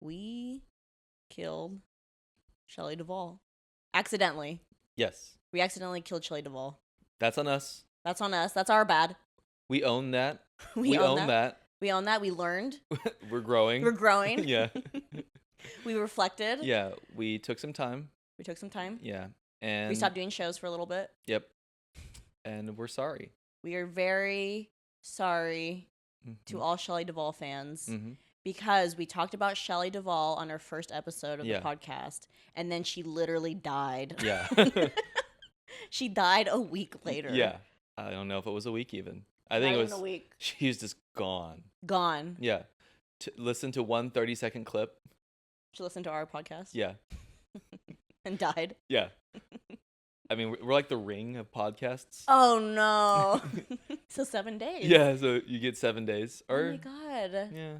we killed Shelley Duvall. Accidentally. Yes. We accidentally killed Shelley Duvall. That's on us. That's on us. That's our bad. We own that. We own that. We own that. We learned. We're growing. We're growing. Yeah. We reflected. Yeah. We took some time. We took some time. Yeah. And we stopped doing shows for a little bit. Yep. And we're sorry. We are very sorry to all Shelley Duvall fans because we talked about Shelley Duvall on our first episode of the podcast, and then she literally died. Yeah. She died a week later. Yeah. I don't know if it was a week even. I think it was a week. She was just gone. Gone. Yeah. Listen to one 30-second clip. She listened to our podcast. Yeah. And died. Yeah. I mean, we're like the Ring of podcasts. Oh, no. So 7 days. Yeah, so you get 7 days. Oh, my God. Yeah.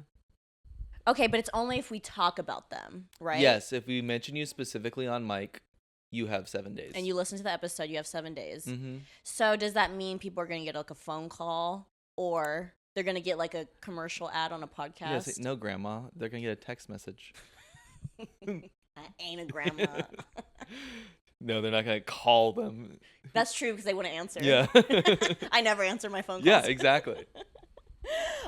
Okay, but it's only if we talk about them, right? Yes, if we mention you specifically on mic, you have 7 days. And you listen to the episode, you have 7 days. Mm-hmm. So does that mean people are going to get like a phone call or they're going to get like a commercial ad on a podcast? Yes, no, Grandma. They're going to get a text message. I ain't a grandma. No, they're not going to call them. That's true because they wouldn't answer. Yeah. I never answer my phone calls. Yeah, exactly.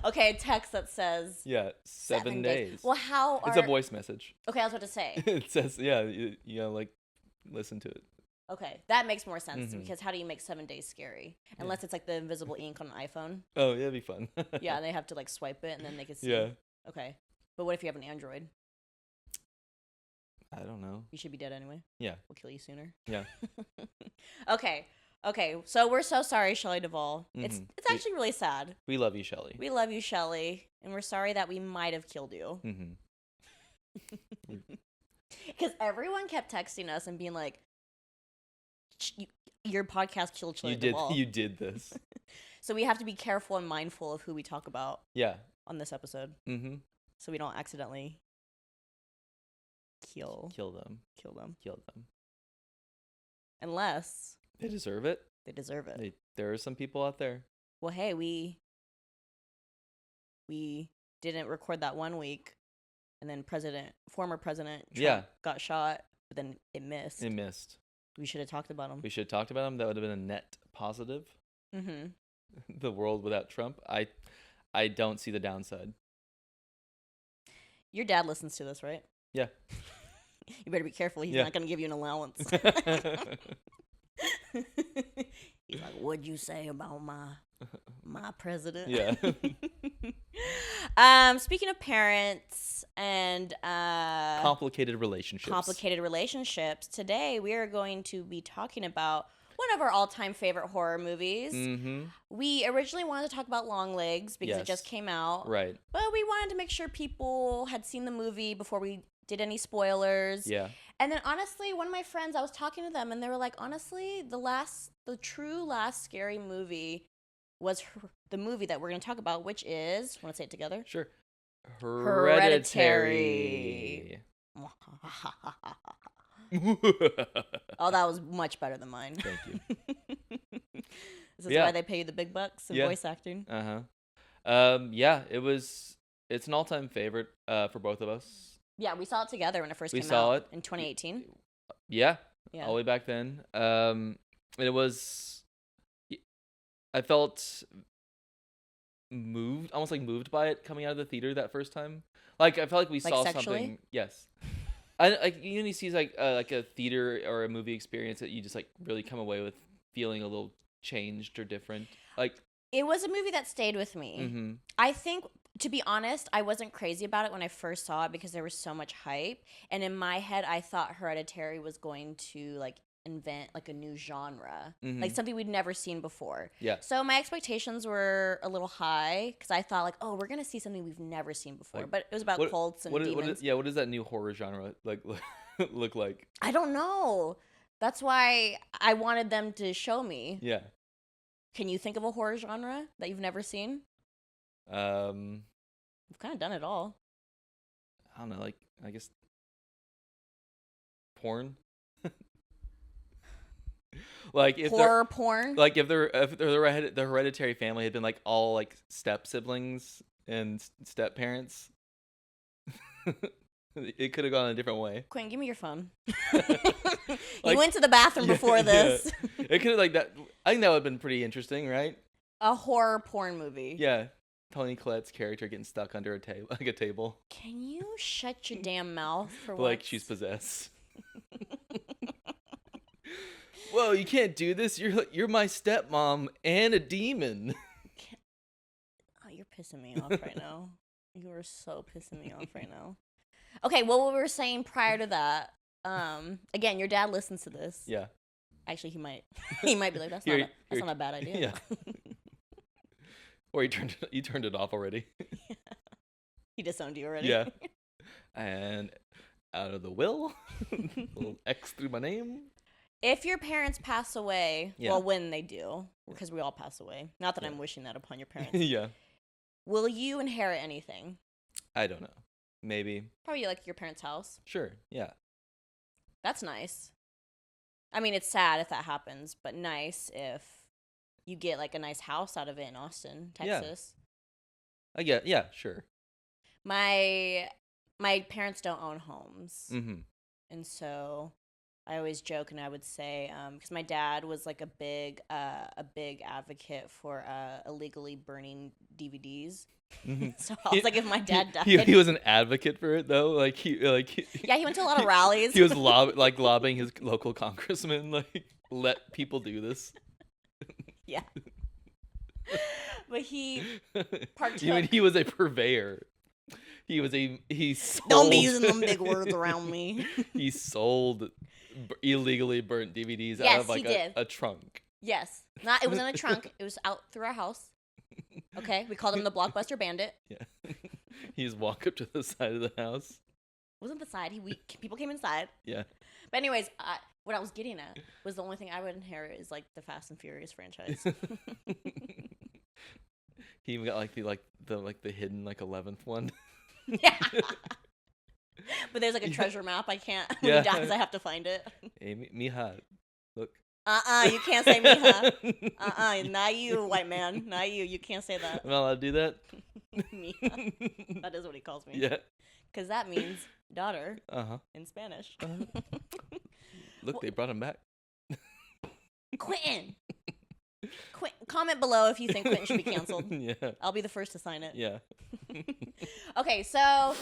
Okay, a text that says... Yeah, 7 days. Well, how are... It's a voice message. Okay, I was about to say. It says, yeah, you know, like, listen to it. Okay, that makes more sense because how do you make 7 days scary? Unless it's like the invisible ink on an iPhone. Oh, yeah, it'd be fun. Yeah, they have to like swipe it and then they can see. Yeah. Okay, but what if you have an Android? I don't know. You should be dead anyway. Yeah. We'll kill you sooner. Yeah. Okay, so we're so sorry, Shelley Duvall. It's actually really sad. We love you, Shelley. We love you, Shelley, and we're sorry that we might have killed you. Because everyone kept texting us and being like, your podcast killed Shelley Duvall. You did this. So we have to be careful and mindful of who we talk about. Yeah. On this episode. So we don't accidentally kill them. Unless they deserve it. There are some people out there. Well, hey, we didn't record that 1 week, and then former President Trump got shot, but then it missed. We should have talked about him. That would have been a net positive. The world without Trump. I don't see the downside. Your dad listens to this, right? Yeah. You better be careful. He's not going to give you an allowance. He's like, what'd you say about my president? Yeah. Speaking of parents and complicated relationships, today we are going to be talking about one of our all-time favorite horror movies. We originally wanted to talk about Longlegs because it just came out. Right. But we wanted to make sure people had seen the movie before we did any spoilers. Yeah. And then honestly, one of my friends, I was talking to them and they were like, honestly, the true last scary movie was the movie that we're going to talk about, which is, want to say it together? Sure. Hereditary. Oh, that was much better than mine. Thank you. Is this why they pay you the big bucks in voice acting? Yeah, it's an all-time favorite for both of us. Yeah, we saw it together when it first came out. We saw it in 2018. Yeah, all the way back then. It was, I felt almost moved by it coming out of the theater that first time. Like I felt like we saw sexually? Something. Yes. You see like a theater or a movie experience that you just like really come away with feeling a little changed or different. Like it was a movie that stayed with me. I think, to be honest, I wasn't crazy about it when I first saw it because there was so much hype. And in my head, I thought Hereditary was going to like invent like a new genre, like something we'd never seen before. Yeah. So my expectations were a little high because I thought like, oh, we're gonna see something we've never seen before. Like, but it was about cults and demons. What does that new horror genre like look like? I don't know. That's why I wanted them to show me. Yeah. Can you think of a horror genre that you've never seen? We've kind of done it all. I don't know, like I guess porn. Like if horror porn. Like if the Hereditary family had been like all like step siblings and step parents. It could have gone a different way. Quinn, give me your phone. Like, You went to the bathroom before this. Yeah. It could have like that. I think that would have been pretty interesting, right? A horror porn movie. Yeah. Toni Collette's character getting stuck under a table, like a table. Can you shut your damn mouth for Like once? she's possessed. Whoa, you can't do this. You're my stepmom and a demon. Oh, you're pissing me off right now. You are so pissing me off right now. Okay, well, what we were saying prior to that. Again, your dad listens to this. Yeah. Actually, he might be like, that's not a bad idea. Yeah. Or you turned it off already. Yeah. He disowned you already. Yeah. And out of the will, little X through my name. If your parents pass away, Yeah. well, when they do, because we all pass away. Not that I'm wishing that upon your parents. Yeah. Will you inherit anything? I don't know. Maybe. Probably like your parents' house. Sure. Yeah. That's nice. I mean, it's sad if that happens, but nice if you get like a nice house out of it in Austin, Texas. I get. Yeah. Sure. My parents don't own homes, Mm-hmm. and so I always joke and I would say, because my dad was like a big advocate for illegally burning DVDs. Mm-hmm. So I was like, if my dad died, He was an advocate for it though. yeah, he went to a lot of rallies. He was lobbying his local congressman, like, let people do this. Yeah. But he partook. You mean he was a purveyor? He sold. Don't be using them big words around me. He sold illegally burnt DVDs out Yes, of like he did. a trunk. Yes. It was in a trunk. It was out through our house. Okay. We called him the Blockbuster Bandit. Yeah. He just walk up to the side of the house. Wasn't the side. People came inside. Yeah. But anyways, what I was getting at was the only thing I would inherit is like the Fast and Furious franchise. He even got like the hidden like 11th one. Yeah. But there's like a treasure map. I can't. When he dies, I have to find it. Hey, mija, look. You can't say mija. Not you, white man. Not you. You can't say that. I'm not allowed to do that. Mija. That is what he calls me. Yeah. Because that means daughter Uh-huh. in Spanish. Look, they brought him back. Quentin. Comment below if you think Quentin should be canceled. Yeah. I'll be the first to sign it. Yeah. Okay, so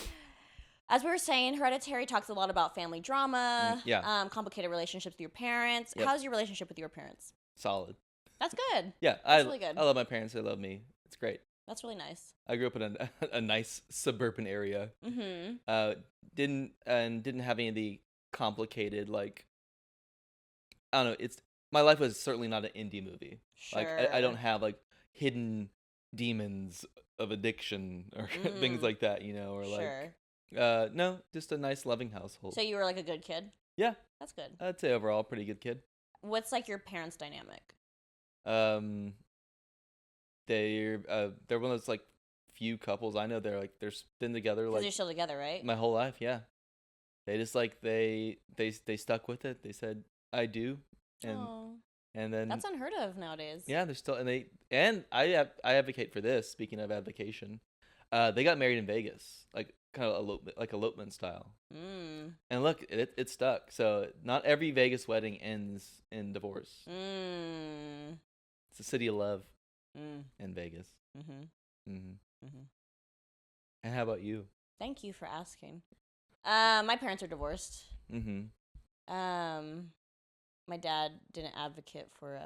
as we were saying, Hereditary talks a lot about family drama, yeah. Complicated relationships with your parents. Yep. How's your relationship with your parents? Solid. That's good. Yeah, That's really good. I love my parents. They love me. It's great. That's really nice. I grew up in a nice suburban area. Mm-hmm. Didn't have any of the complicated, like, I don't know. My life was certainly not an indie movie. Sure. Like I don't have like hidden demons of addiction or things like that, or Sure. like no, just a nice loving household. So you were like a good kid? Yeah. That's good. I'd say overall pretty good kid. What's like your parents' dynamic? They're one of those like few couples I know. They're been together Because like you're still together, right? my whole life. Yeah, they just like they stuck with it. They said I do, and then That's unheard of nowadays. yeah, they're still and I advocate for this. Speaking of avocation, they got married in Vegas, like kind of elopement style. And look, it stuck. So not every Vegas wedding ends in divorce. It's a city of love. In Vegas. And how about you? Thank you for asking. My parents are divorced. My dad didn't advocate for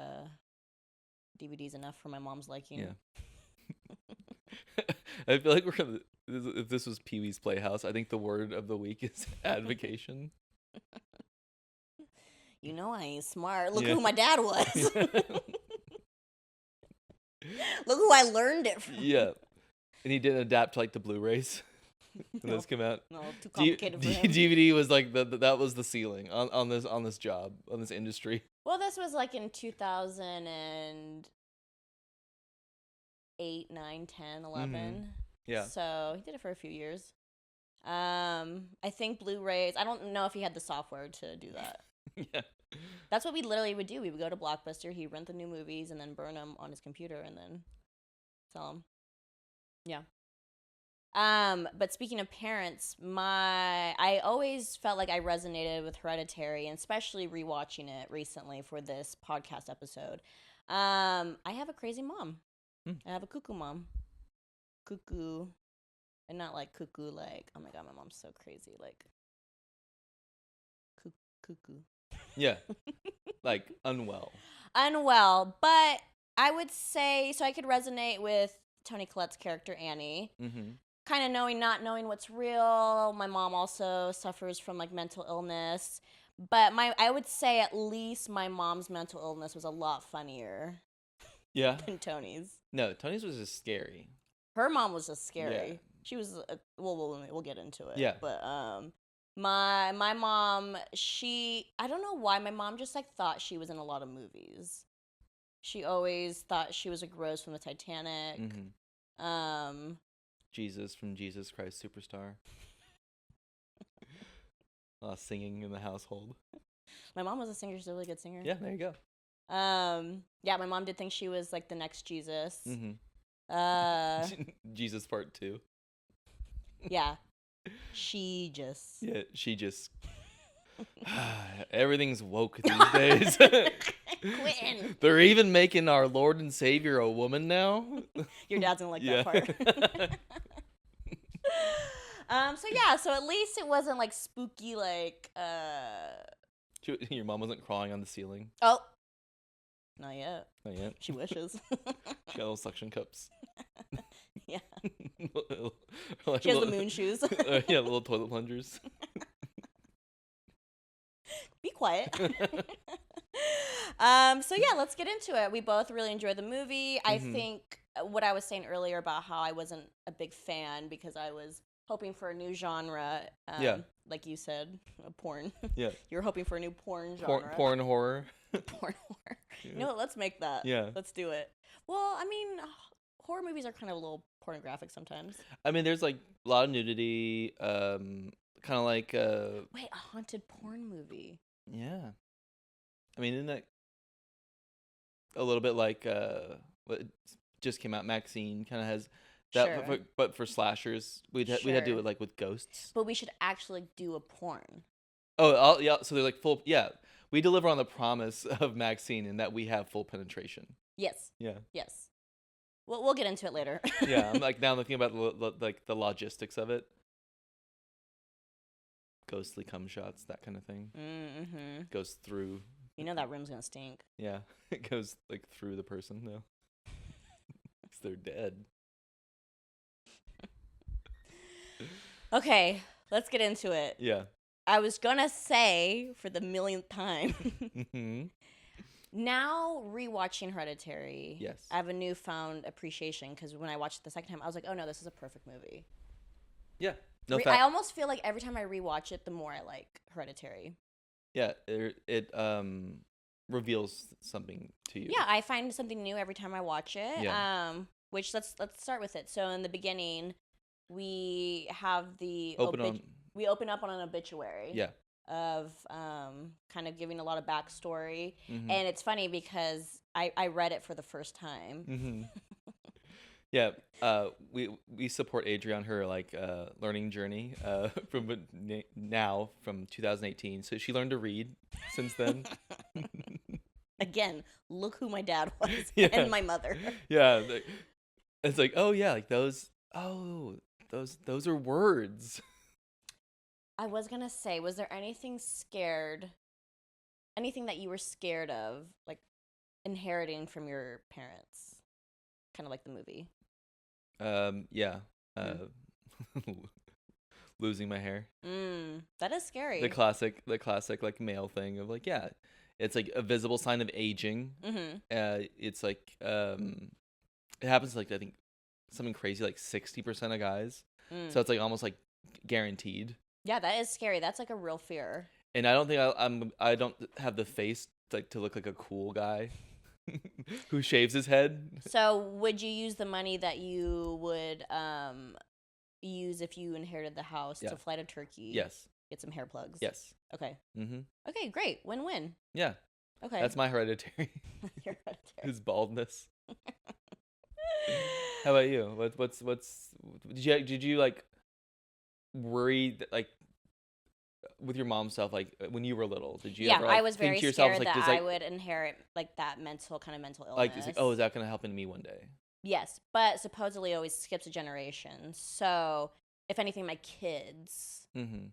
DVDs enough for my mom's liking. Yeah. I feel like if this was Pee-wee's Playhouse, I think the word of the week is advocation. I ain't smart. Look who my dad was. Look who I learned it from. Yeah. And he didn't adapt to like the Blu-rays when those came out. No, too complicated for him. DVD was like that was the ceiling on this job, on this industry. Well, this was like in 2008, 9, 10, 11. Yeah. So he did it for a few years. I think Blu-rays, I don't know if he had the software to do that. Yeah. That's what we literally would do. We would go to Blockbuster, he'd rent the new movies, and then burn them on his computer and then sell them. Yeah. But speaking of parents, I always felt like I resonated with Hereditary, and especially rewatching it recently for this podcast episode. I have a crazy mom. I have a cuckoo mom. Cuckoo, and not like cuckoo like, oh my god, my mom's so crazy, like cuckoo. Yeah. Like unwell. Unwell, but I would say so I could resonate with Toni Collette's character Annie. Kind of not knowing what's real. My mom also suffers from like mental illness, but I would say at least my mom's mental illness was a lot funnier. Yeah. Than Tony's. No, Tony's was just scary. Her mom was just scary. Yeah. She was we'll get into it. Yeah. But my mom, I don't know why my mom just like thought she was in a lot of movies. She always thought she was like Rose from the Titanic. Jesus from Jesus Christ Superstar. Singing in the household. My mom was a singer. She's a really good singer. Yeah, there you go. Yeah, my mom did think she was like the next Jesus. Jesus Part 2. Yeah. She just. Yeah, she just. Everything's woke these days. Quitting. They're even making our Lord and Savior a woman now. Your dad's gonna like that part. So at least it wasn't like spooky, like Your mom wasn't crawling on the ceiling. Oh, not yet. Not yet. She wishes. She got little suction cups. Yeah. Like she has the moon shoes. Yeah, little toilet plungers. Be quiet. So yeah, let's get into it. We both really enjoyed the movie. I think what I was saying earlier about how I wasn't a big fan because I was hoping for a new genre. Like you said, porn. Yeah. You were hoping for a new porn genre. Porn horror. Porn horror. Yeah. You know what? Let's make that. Yeah. Let's do it. Well, I mean, horror movies are kind of a little pornographic sometimes. I mean, there's like a lot of nudity. Kind of like. Wait, a haunted porn movie. Yeah. I mean, isn't that a little bit like what just came out? Maxine kind of has that, sure. but for slashers, we'd had to do it like with ghosts. But we should actually do a porn. Oh, yeah. So they're like full. Yeah, we deliver on the promise of Maxine in that we have full penetration. Yes. Yeah. Yes. We'll get into it later. Yeah, I'm like now looking about the logistics of it. Ghostly cum shots, that kind of thing. Goes through. You know that room's gonna stink. Yeah, it goes like through the person though, because they're dead. Okay, let's get into it. Yeah. I was gonna say for the millionth time. Now rewatching Hereditary, yes, I have a newfound appreciation because when I watched it the second time, I was like, "Oh no, this is a perfect movie." Yeah. No I almost feel like every time I rewatch it, the more I like Hereditary. Yeah, it reveals something to you. Yeah, I find something new every time I watch it. Yeah. Which let's start with it. So in the beginning, we have we open up on an obituary. Yeah. Of kind of giving a lot of backstory, and it's funny because I read it for the first time. Yeah, we support Adri on her like learning journey from 2018. So she learned to read since then. Again, look who my dad was and my mother. Yeah, it's like, oh yeah, like those are words. I was gonna say, was there anything that you were scared of, like inheriting from your parents, kind of like the movie? Yeah. Losing my hair. That is scary. The classic like male thing of like, yeah, it's like a visible sign of aging. It's like it happens to, like, I think something crazy like 60% of guys. So it's like almost like guaranteed. Yeah, that is scary. That's like a real fear. And I don't think I don't have the face like to look like a cool guy who shaves his head. So would you use the money that you would use if you inherited the house to fly to Turkey? Yes. Get some hair plugs? Yes. Okay. Okay, great. Win-win. Yeah. Okay. That's my hereditary. Your hereditary. His baldness. How about you? What's did you like worry that, like with your mom stuff, like when you were little? Did you Yeah, ever I like was think very to yourself scared like that does I like would inherit like that kind of mental it's like, illness. oh, is that gonna happen to me one day? Yes, but supposedly it always skips a generation. So if anything, my kids. Mm-hmm.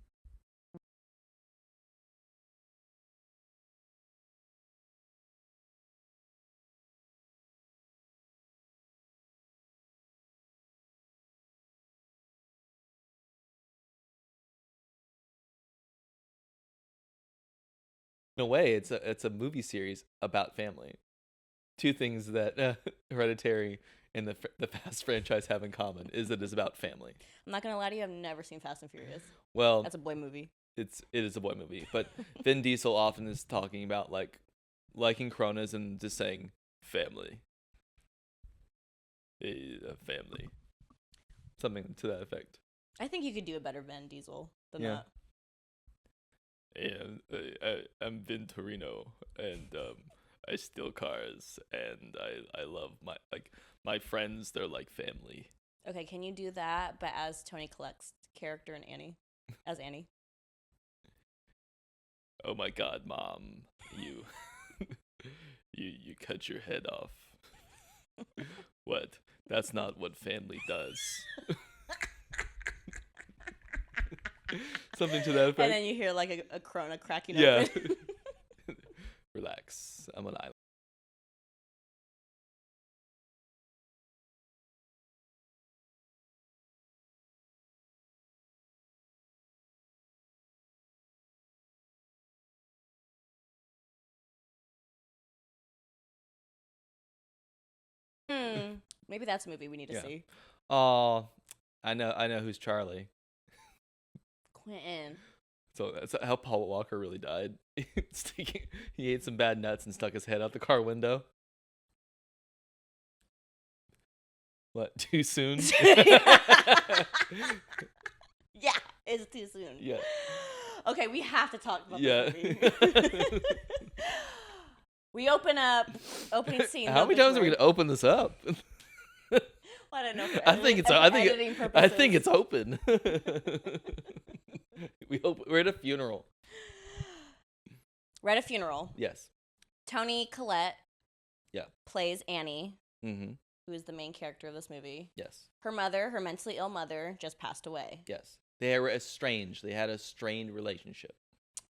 In a way, it's a movie series about family. Two things that Hereditary and the Fast franchise have in common is it is about family. I'm not gonna lie to you, I've never seen Fast and Furious. Well, That's a boy movie. it is a boy movie, but Vin Diesel often is talking about like liking Coronas and just saying family, family, something to that effect. I think you could do a better Vin Diesel than Yeah. that. And I'm Vin Torino, and I steal cars, and I love my friends. They're like family. Okay, can you do that, but as Tony Collette's character in Annie? As Annie? Oh my God, Mom, you you cut your head off. What? That's not what family does. Something to that effect. And then you hear like a Corona cracking Yeah. open. Relax. I'm an island. Maybe that's a movie we need to see. Oh, I know who's Charlie. Quentin. So that's how Paul Walker really died. He ate some bad nuts and stuck his head out the car window. What? Too soon? Yeah, it's too soon. Yeah. Okay, we have to talk about Yeah. this movie. We opening scene. How many times are we gonna open this up? Well, I don't know. I think it's open. We're at a funeral. We're at a funeral. Yes. Toni Collette. Yeah. Plays Annie. Mm-hmm. Who is the main character of this movie. Yes. Her mother, her mentally ill mother, just passed away. Yes. They were estranged. They had a strained relationship.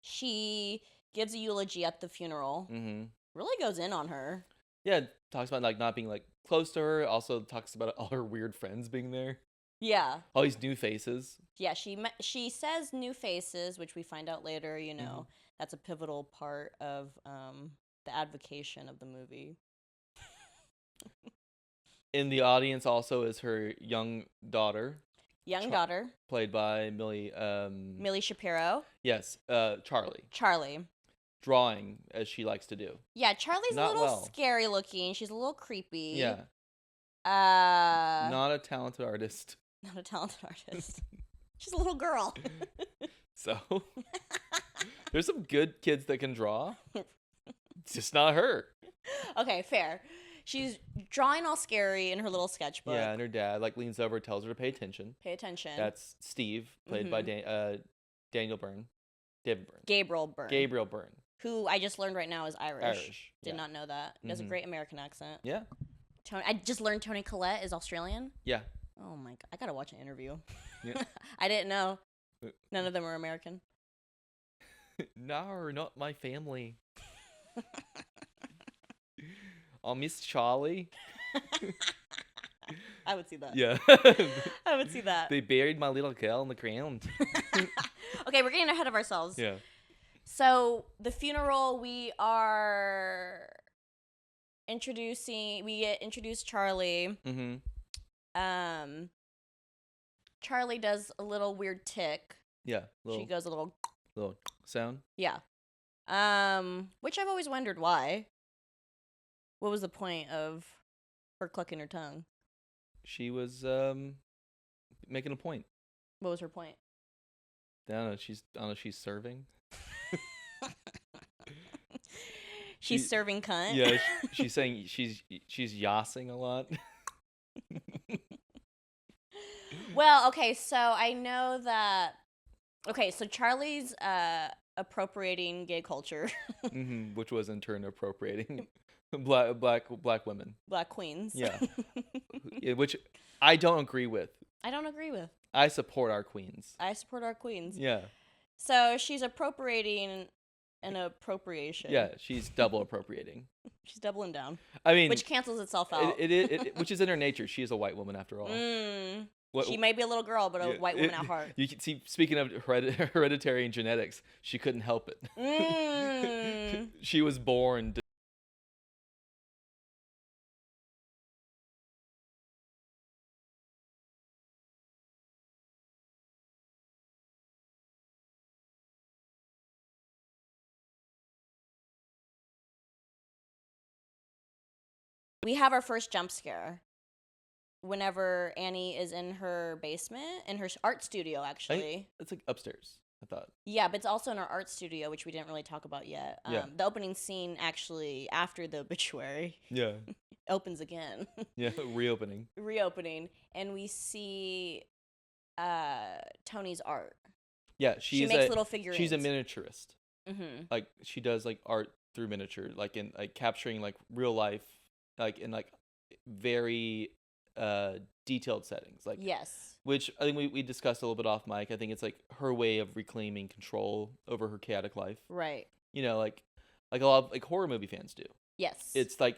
She gives a eulogy at the funeral. Mm-hmm. Really goes in on her. Yeah, talks about like not being like close to her. Also talks about all her weird friends being there. Yeah. All these new faces. Yeah, she says new faces, which we find out later, you know, that's a pivotal part of the advocation of the movie. In the audience also is her young daughter. Daughter. Played by Millie Shapiro. Yes, Charlie. Charlie. Drawing, as she likes to do. Yeah, Charlie's Not a little well. scary looking. She's a little creepy. Yeah. Not a talented artist. Not a talented artist. She's a little girl. So, there's some good kids that can draw. It's just not her. Okay, fair. She's drawing all scary in her little sketchbook. Yeah, and her dad like leans over, tells her to pay attention. Pay attention. That's Steve, played by Daniel Byrne. David Byrne. Gabriel Byrne. Byrne. Who I just learned right now is Irish. Did yeah. not know that. He has a great American accent. Yeah. I just learned Toni Collette is Australian. Yeah. Oh my god, I gotta watch an interview. Yeah. I didn't know. None of them were American. No, not my family. I'll miss Charlie. I would see that. Yeah. I would see that. They buried my little girl in the ground. Okay, we're getting ahead of ourselves. Yeah. So the funeral, we get introduced Charlie. Mm-hmm. Charlie does a little weird tick. Yeah. She goes a little sound. Yeah. Which I've always wondered why. What was the point of her clucking her tongue? She was making a point. What was her point? I don't know. She's serving. She's serving cunt. Yeah, she's saying she's yassing a lot. Well, okay, so I know that. Okay, so Charlie's appropriating gay culture, Which was in turn appropriating black women. black queens. Yeah. Which I don't agree with. I don't agree with. I support our queens. I support our queens. Yeah. So she's appropriating an appropriation. Yeah, she's double appropriating. She's doubling down. I mean, which cancels itself out. Which is in her nature. She is a white woman after all. She may be a little girl, but a white woman at heart. You can see. Speaking of hereditary and genetics, she couldn't help it. She was born. We have our first jump scare whenever Annie is in her basement, in her art studio, actually. It's like upstairs, I thought. Yeah, but it's also in her art studio, which we didn't really talk about yet. Yeah. The opening scene, actually, after the obituary, Yeah. opens again. Yeah, reopening. Reopening. And we see Tony's art. Yeah, she makes little figurines. She's a miniaturist. Mm-hmm. Like, she does, like, art through miniature, like, in, like, capturing, like, real life, like, in, like, very detailed settings. Like, yes. Which I think we discussed a little bit off mic. I think it's, like, her way of reclaiming control over her chaotic life. Right. You know, like a lot of, like, horror movie fans do. Yes. It's like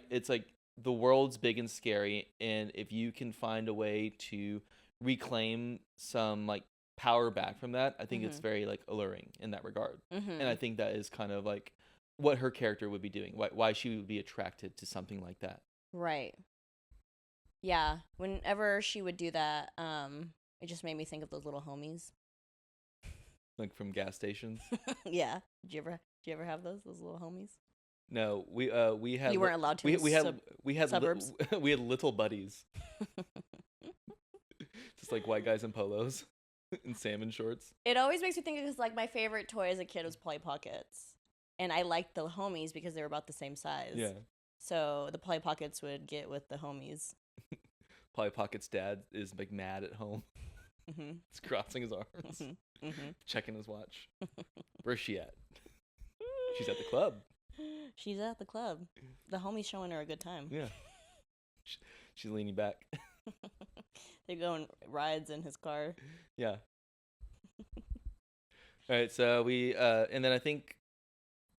the world's big and scary, and if you can find a way to reclaim some, like, power back from that, I think it's very, like, alluring in that regard. And I think that is kind of like what her character would be doing, why she would be attracted to something like that. Right. Yeah. Whenever she would do that, it just made me think of those little homies. Like from gas stations. Yeah. Did you ever have those little homies? No, we had. You weren't allowed to. We had suburbs. We had little buddies. Just like white guys in polos and salmon shorts. It always makes me think because, like, my favorite toy as a kid was Polly Pockets, and I liked the homies because they were about the same size. Yeah. So the Polly Pockets would get with the homies. Polly Pocket's dad is, like, mad at home. He's crossing his arms, checking his watch. Where's she at? She's at the club. She's at the club. The homie's showing her a good time. Yeah. She's leaning back. They go on rides in his car. Yeah. All right, so we and then I think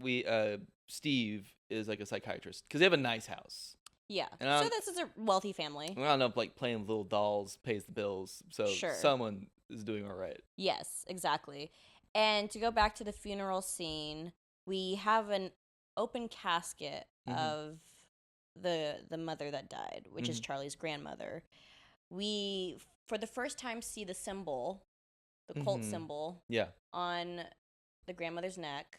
we Steve is, like, a psychiatrist because they have a nice house. Yeah. So this is a wealthy family. I don't know if, like, playing with little dolls pays the bills. So sure. Someone is doing all right. Yes, exactly. And to go back to the funeral scene, we have an open casket of the mother that died, which is Charlie's grandmother. We, for the first time, see the symbol, the cult symbol, on the grandmother's neck.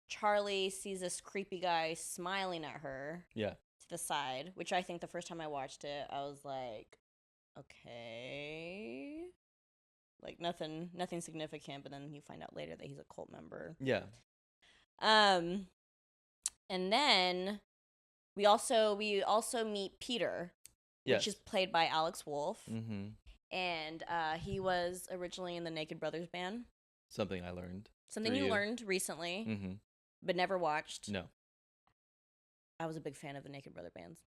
Charlie sees this creepy guy smiling at her to the side, which I think the first time I watched it, I was like, okay. Like, nothing significant, but then you find out later that he's a cult member. Yeah. And then we also meet Peter, which is played by Alex Wolff. And he was originally in the Naked Brothers band. Something I learned. Something you learned recently, but never watched. No. I was a big fan of the Naked Brother bands.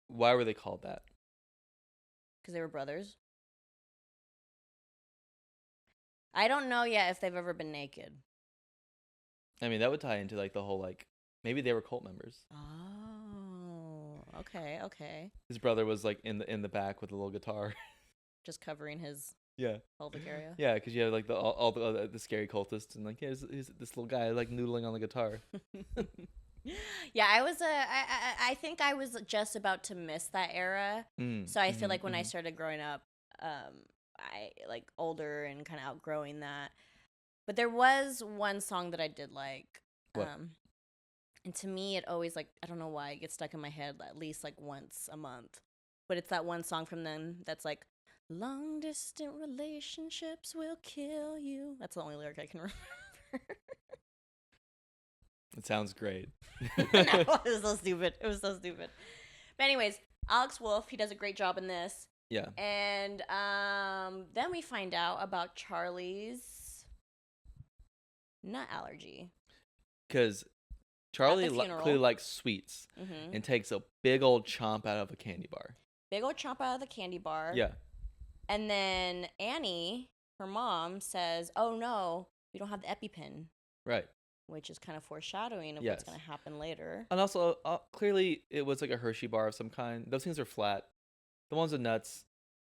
Why were they called that? Because they were brothers. I don't know yet if they've ever been naked. I mean, that would tie into, like, the whole, like, maybe they were cult members. Oh, okay. His brother was, like, in the back with a little guitar, just covering his pelvic area. Yeah, because you have, like, all the scary cultists, and, like, here's this little guy, like, noodling on the guitar. Yeah, I think I was just about to miss that era. So I feel like when I started growing up, I, like, older and kind of outgrowing that. But there was one song that I did like. What? And to me, it always, like, I don't know why, it gets stuck in my head at least, like, once a month. But it's that one song from them that's like, long distant relationships will kill you. That's the only lyric I can remember. It sounds great. No, it was so stupid. But anyways, Alex Wolff, he does a great job in this. Yeah. And then we find out about Charlie's nut allergy. Because Charlie clearly likes sweets and takes a big old chomp out of a candy bar. Big old chomp out of the candy bar. Yeah. And then Annie, her mom, says, "Oh no, we don't have the EpiPen." Right. Which is kind of foreshadowing of what's going to happen later. And also, clearly, it was like a Hershey bar of some kind. Those things are flat. The ones with nuts,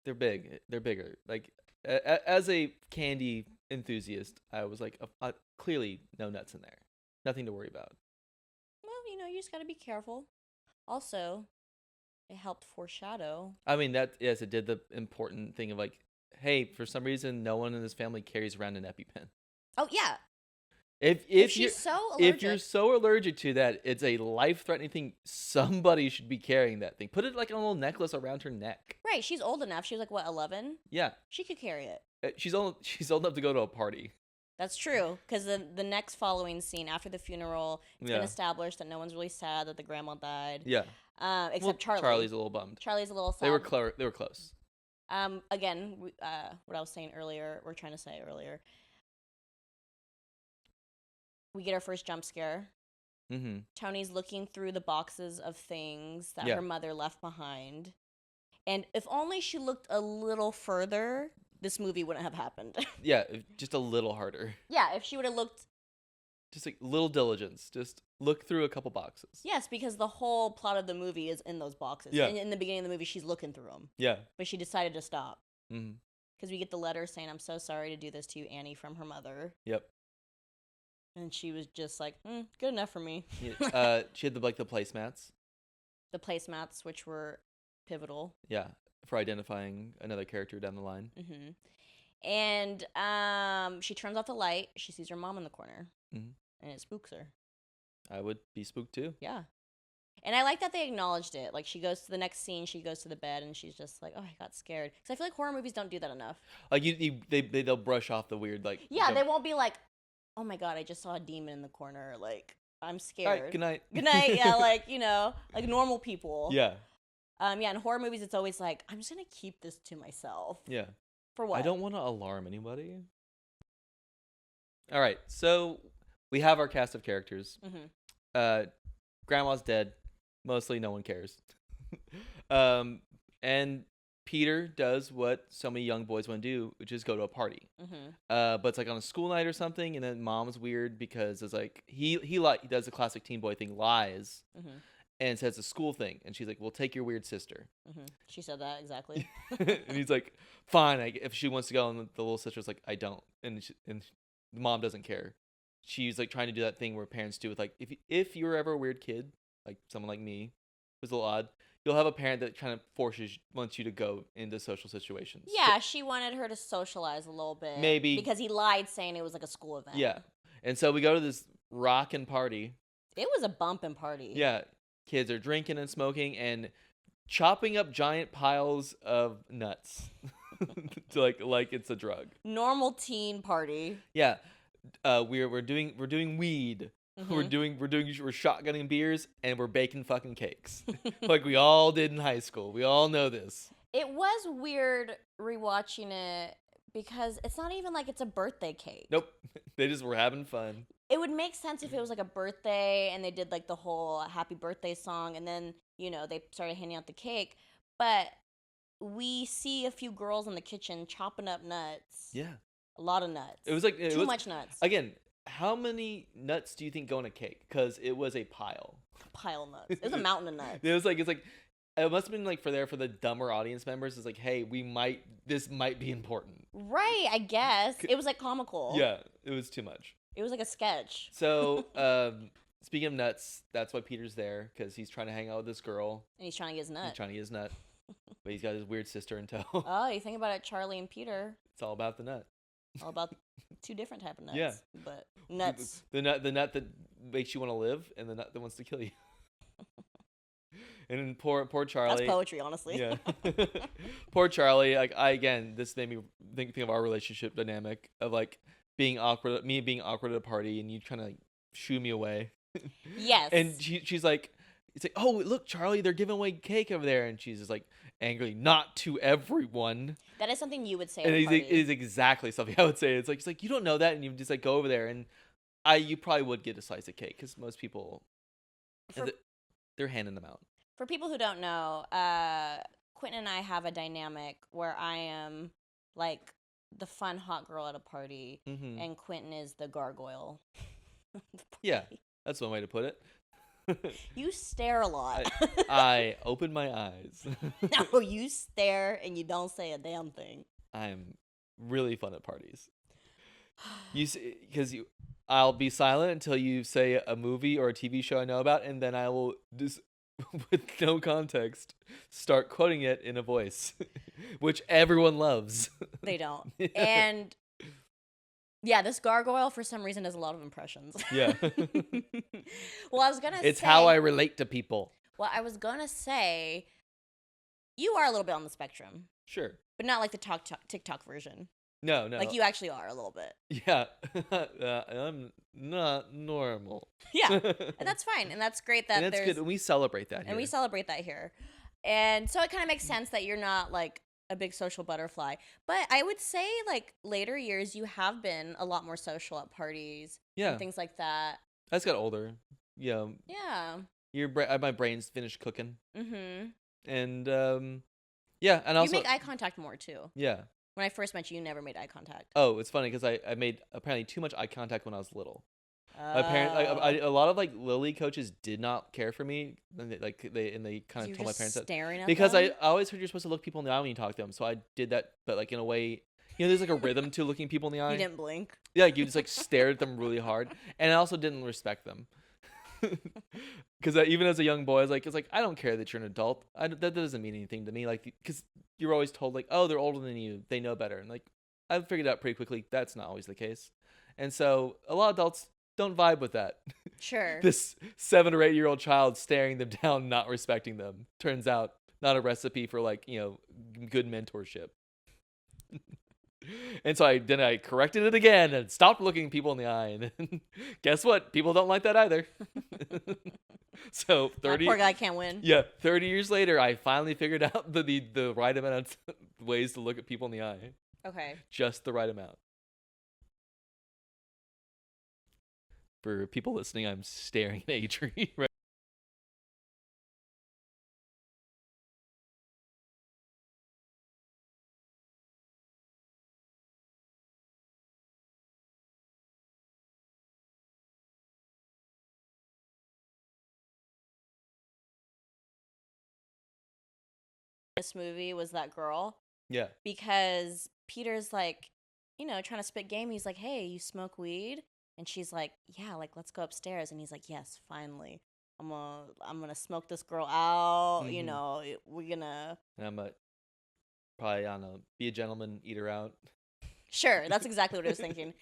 they're big. They're bigger. Like, as a candy enthusiast, I was like, clearly no nuts in there. Nothing to worry about. Well, you just got to be careful. Also, it helped foreshadow. I mean, yes, it did the important thing of like, hey, for some reason, no one in this family carries around an EpiPen. Oh, yeah. If you're so allergic to that, it's a life-threatening thing. Somebody should be carrying that thing. Put it like a little necklace around her neck. Right. She's old enough. She was like, what, 11? Yeah. She could carry it. She's old enough to go to a party. That's true. Because the next following scene after the funeral, it's been established that no one's really sad that the grandma died. Yeah. Except Charlie. Charlie's a little bummed. Charlie's a little sad. They were close. Again, what I was saying earlier, we're trying to say earlier. We get our first jump scare. Mm-hmm. Tony's looking through the boxes of things that her mother left behind. And if only she looked a little further, this movie wouldn't have happened. Yeah, just a little harder. Yeah, if she would have looked... Just like little diligence. Just look through a couple boxes. Yes, because the whole plot of the movie is in those boxes. Yeah. In the beginning of the movie, she's looking through them. Yeah. But she decided to stop. Mm-hmm. Because we get the letter saying, "I'm so sorry to do this to you, Annie," from her mother. Yep. And she was just like, good enough for me. Yeah. She had the placemats. The placemats, which were pivotal. Yeah, for identifying another character down the line. Mm-hmm. And she turns off the light. She sees her mom in the corner. Mm-hmm. And it spooks her. I would be spooked too. Yeah. And I like that they acknowledged it. Like, she goes to the next scene, she goes to the bed, and she's just like, "Oh, I got scared." Because I feel like horror movies don't do that enough. Like, they'll brush off the weird, like... Yeah, they won't be like, "Oh my god, I just saw a demon in the corner. Like, I'm scared." All right, good night. Good night. Yeah, like, like normal people. Yeah. Yeah, in horror movies, it's always like, I'm just going to keep this to myself. Yeah. For what? I don't want to alarm anybody. All right, so we have our cast of characters. Mm-hmm. Grandma's dead. Mostly no one cares. And Peter does what so many young boys want to do, which is go to a party. Mm-hmm. But it's like on a school night or something, and then mom's weird because it's like he does the classic teen boy thing, lies, and says a school thing, and she's like, "Well, take your weird sister." Mm-hmm. She said that exactly. And he's like, "Fine, if she wants to go," and the little sister's like, "I don't," and the mom doesn't care. She's like trying to do that thing where parents do with like, if you're ever a weird kid, like someone like me, who's a little odd, you'll have a parent that kind of wants you to go into social situations. Yeah, she wanted her to socialize a little bit. Maybe. Because he lied saying it was like a school event. Yeah. And so we go to this rockin' party. It was a bumpin' party. Yeah. Kids are drinking and smoking and chopping up giant piles of nuts. like it's a drug. Normal teen party. Yeah. We're doing weed. Mm-hmm. We're shotgunning beers and we're baking fucking cakes. Like we all did in high school. We all know this. It was weird rewatching it because it's not even like it's a birthday cake. Nope. They just were having fun. It would make sense if it was like a birthday and they did like the whole happy birthday song and then, they started handing out the cake. But we see a few girls in the kitchen chopping up nuts. Yeah. A lot of nuts. It was like too much nuts. Again, how many nuts do you think go in a cake? Because it was a pile. A pile of nuts. It was a mountain of nuts. It must have been like for the dumber audience members. It's like, hey, this might be important. Right, I guess. It was like comical. Yeah, it was too much. It was like a sketch. So, speaking of nuts, that's why Peter's there, because he's trying to hang out with this girl. And he's trying to get his nut. But he's got his weird sister in tow. Oh, you think about it, Charlie and Peter. It's all about the nut. All about two different type of nuts. Yeah. But nuts. The nut that makes you want to live, and the nut that wants to kill you. And then poor Charlie. That's poetry, honestly. Yeah. Poor Charlie. Like this made me think of our relationship dynamic of like being awkward. Me being awkward at a party, and you trying to like shoo me away. Yes. And she's like, it's like, oh, look, Charlie, they're giving away cake over there. And she's just like, angrily, not to everyone. That is something you would say And at a party. it is exactly something I would say. It's like, you don't know that. And you just like go over there. And you probably would get a slice of cake because most people, they're handing them out. For people who don't know, Quentin and I have a dynamic where I am like the fun hot girl at a party, and Quentin is the gargoyle. Yeah, that's one way to put it. You stare a lot. I open my eyes. No, you stare and you don't say a damn thing. I'm really fun at parties. Because I'll be silent until you say a movie or a TV show I know about, and then I will just, with no context, start quoting it in a voice, which everyone loves. They don't. And yeah, this gargoyle for some reason does a lot of impressions. Yeah. Well, I was gonna say, it's how I relate to people. Well, I was gonna say, you are a little bit on the spectrum. Sure. But not like the TikTok version. No. Like you actually are a little bit. Yeah. I'm not normal. Yeah. And that's fine. And that's great that that's good. And we celebrate that here. And we celebrate that here. And so it kind of makes sense that you're not like a big social butterfly. But I would say like later years, you have been a lot more social at parties. Yeah. And things like that. I just got older. Yeah. Yeah. My brain's finished cooking. Mm-hmm. And yeah. And also you make eye contact more too. Yeah. When I first met you, you never made eye contact. Oh, it's funny because I made apparently too much eye contact when I was little. My parents, Oh. a lot of like Lily coaches did not care for me. And they kind of told my parents that staring at because them? I always heard you're supposed to look people in the eye when you talk to them. So I did that, but like in a way, there's like a rhythm to looking people in the eye. You didn't blink. Yeah, you just like stared at them really hard, and I also didn't respect them. Because even as a young boy, it's like I don't care that you're an adult. That doesn't mean anything to me. Like, because you're always told like, oh, they're older than you, they know better, and like I figured out pretty quickly that's not always the case. And so a lot of adults don't vibe with that. Sure. This 7 or 8 year old child staring them down, not respecting them, turns out not a recipe for like good mentorship. And so I corrected it again and stopped looking people in the eye. And guess what? People don't like that either. So 30. That poor guy can't win. Yeah, 30 years later, I finally figured out the right amount of ways to look at people in the eye. Okay. Just the right amount. For people listening, I'm staring at a tree right. This movie was that girl. Yeah. Because Peter's like, trying to spit game. He's like, hey, you smoke weed? And she's like, yeah, like, let's go upstairs. And he's like, yes, finally. I'm gonna smoke this girl out. Mhm. We're gonna. And I'm probably, I don't know, be a gentleman, eat her out. Sure, that's exactly what I was thinking.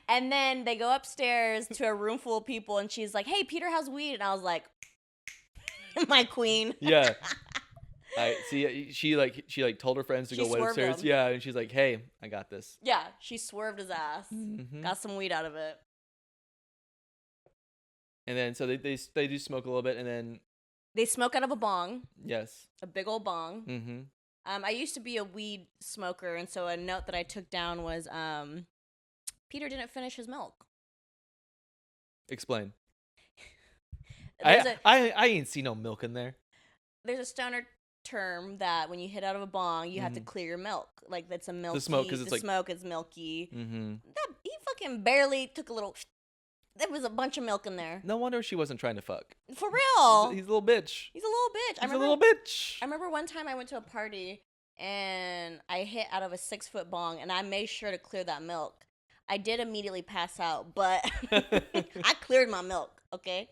And then they go upstairs to a room full of people, and she's like, hey, Peter has weed. And I was like, my queen. Yeah. I see. She told her friends to She go wait swerved upstairs. him. Yeah, and she's like, "Hey, I got this." Yeah, she swerved his ass. Mhm. Got some weed out of it. And then so they do smoke a little bit, and then They smoke out of a bong, yes. a big old bong. Mm-hmm. I used to be a weed smoker, and so a note that I took down was Peter didn't finish his milk. Explain. There's I ain't see no milk in there. There's a stoner term that when you hit out of a bong, you have to clear your milk. Like that's a milky. The smoke, because it's the like smoke is milky. Mm-hmm. He fucking barely took a little. There was a bunch of milk in there. No wonder she wasn't trying to fuck. For real. He's a little bitch. He's a little bitch. He's a little bitch. I remember one time I went to a party and I hit out of a 6-foot bong and I made sure to clear that milk. I did immediately pass out, but I cleared my milk, okay?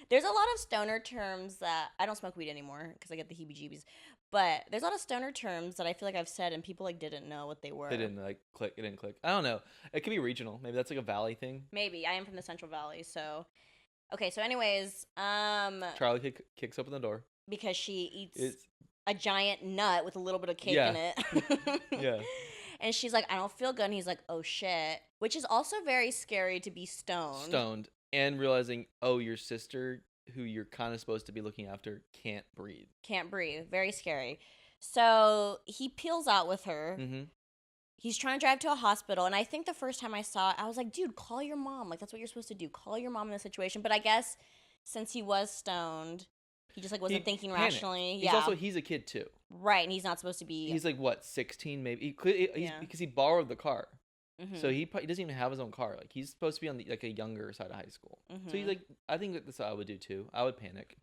There's a lot of stoner terms that I don't smoke weed anymore because I get the heebie-jeebies. But there's a lot of stoner terms that I feel like I've said and people like didn't know what they were. They didn't click. It didn't click. I don't know. It could be regional. Maybe that's like a valley thing. Maybe. I am from the Central Valley, so okay. So, anyways, Charlie kicks open the door because she eats a giant nut with a little bit of cake in it. Yeah. And she's like, I don't feel good. And he's like, oh shit, which is also very scary to be stoned. And realizing, oh, your sister who you're kind of supposed to be looking after can't breathe. Can't breathe. Very scary. So he peels out with her. Mm-hmm. He's trying to drive to a hospital. And I think the first time I saw it, I was like, dude, call your mom. Like, that's what you're supposed to do. Call your mom in this situation. But I guess since he was stoned, he just, like, wasn't thinking panicked. rationally. He's a kid, too. Right, and he's not supposed to be... He's, like, what, 16 maybe? Because he borrowed the car. Mm-hmm. So he doesn't even have his own car. Like, he's supposed to be on, like, a younger side of high school. Mm-hmm. So he's, like, I think that's what I would do, too. I would panic.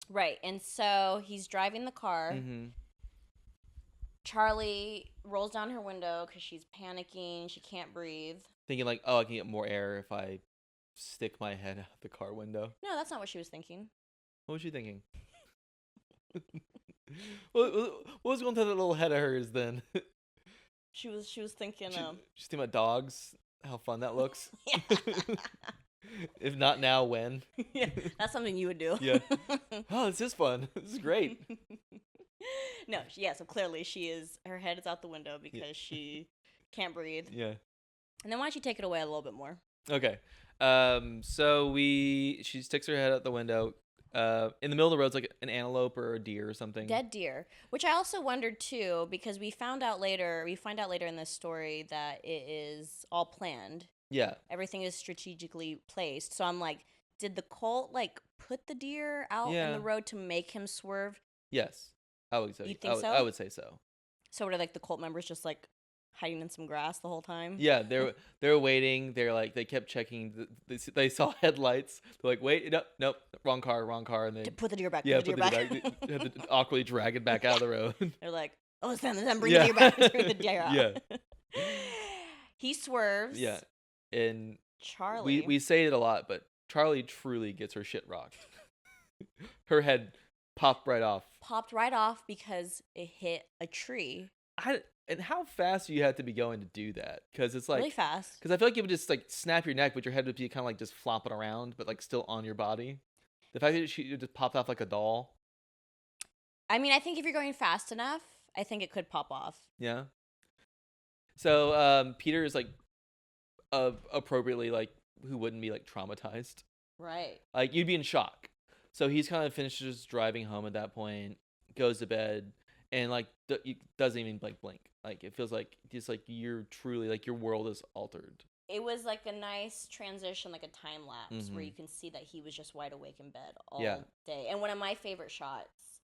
Right, and so he's driving the car. Mm-hmm. Charlie rolls down her window because she's panicking. She can't breathe. Thinking, like, oh, I can get more air if I stick my head out the car window. No, that's not what she was thinking. What was she thinking? what was going through that little head of hers then? She was thinking. She's thinking about dogs. How fun that looks. Yeah. If not now, when? Yeah, that's something you would do. Yeah. Oh, this is fun. This is great. No, so clearly her head is out the window because she can't breathe. Yeah. And then why don't you take it away a little bit more? Okay. So she sticks her head out the window. In the middle of the road, it's like an antelope or a deer or something. Dead deer, which I also wondered too, because we find out later in this story that it is all planned. Yeah. Everything is strategically placed. So I'm like, did the cult like put the deer out in the road to make him swerve? Yes. I would say. You think so? I would say so. So were like the cult members just like hiding in some grass the whole time? Yeah, they're waiting. They're like they kept checking. They saw headlights. They're like, wait, nope, wrong car, and then put the deer back. Yeah, put the deer back. They had to awkwardly drag it back out of the road. They're like, oh, it's them. Bring the deer back. Bring the deer out. Yeah. He swerves. Yeah, and Charlie. We say it a lot, but Charlie truly gets her shit rocked. Her head popped right off. Because it hit a tree. And how fast do you have to be going to do that? Because it's like really fast. Because I feel like it would just like snap your neck, but your head would be kind of like just flopping around, but like still on your body. The fact that she just popped off like a doll. I mean, I think if you're going fast enough, I think it could pop off. Yeah. So Peter is like appropriately like who wouldn't be like traumatized. Right. Like you'd be in shock. So he's kind of finishes driving home at that point, goes to bed, and like doesn't even like blink. Like it feels like just like you're truly like your world is altered. It was like a nice transition, like a time lapse where you can see that he was just wide awake in bed all day. And one of my favorite shots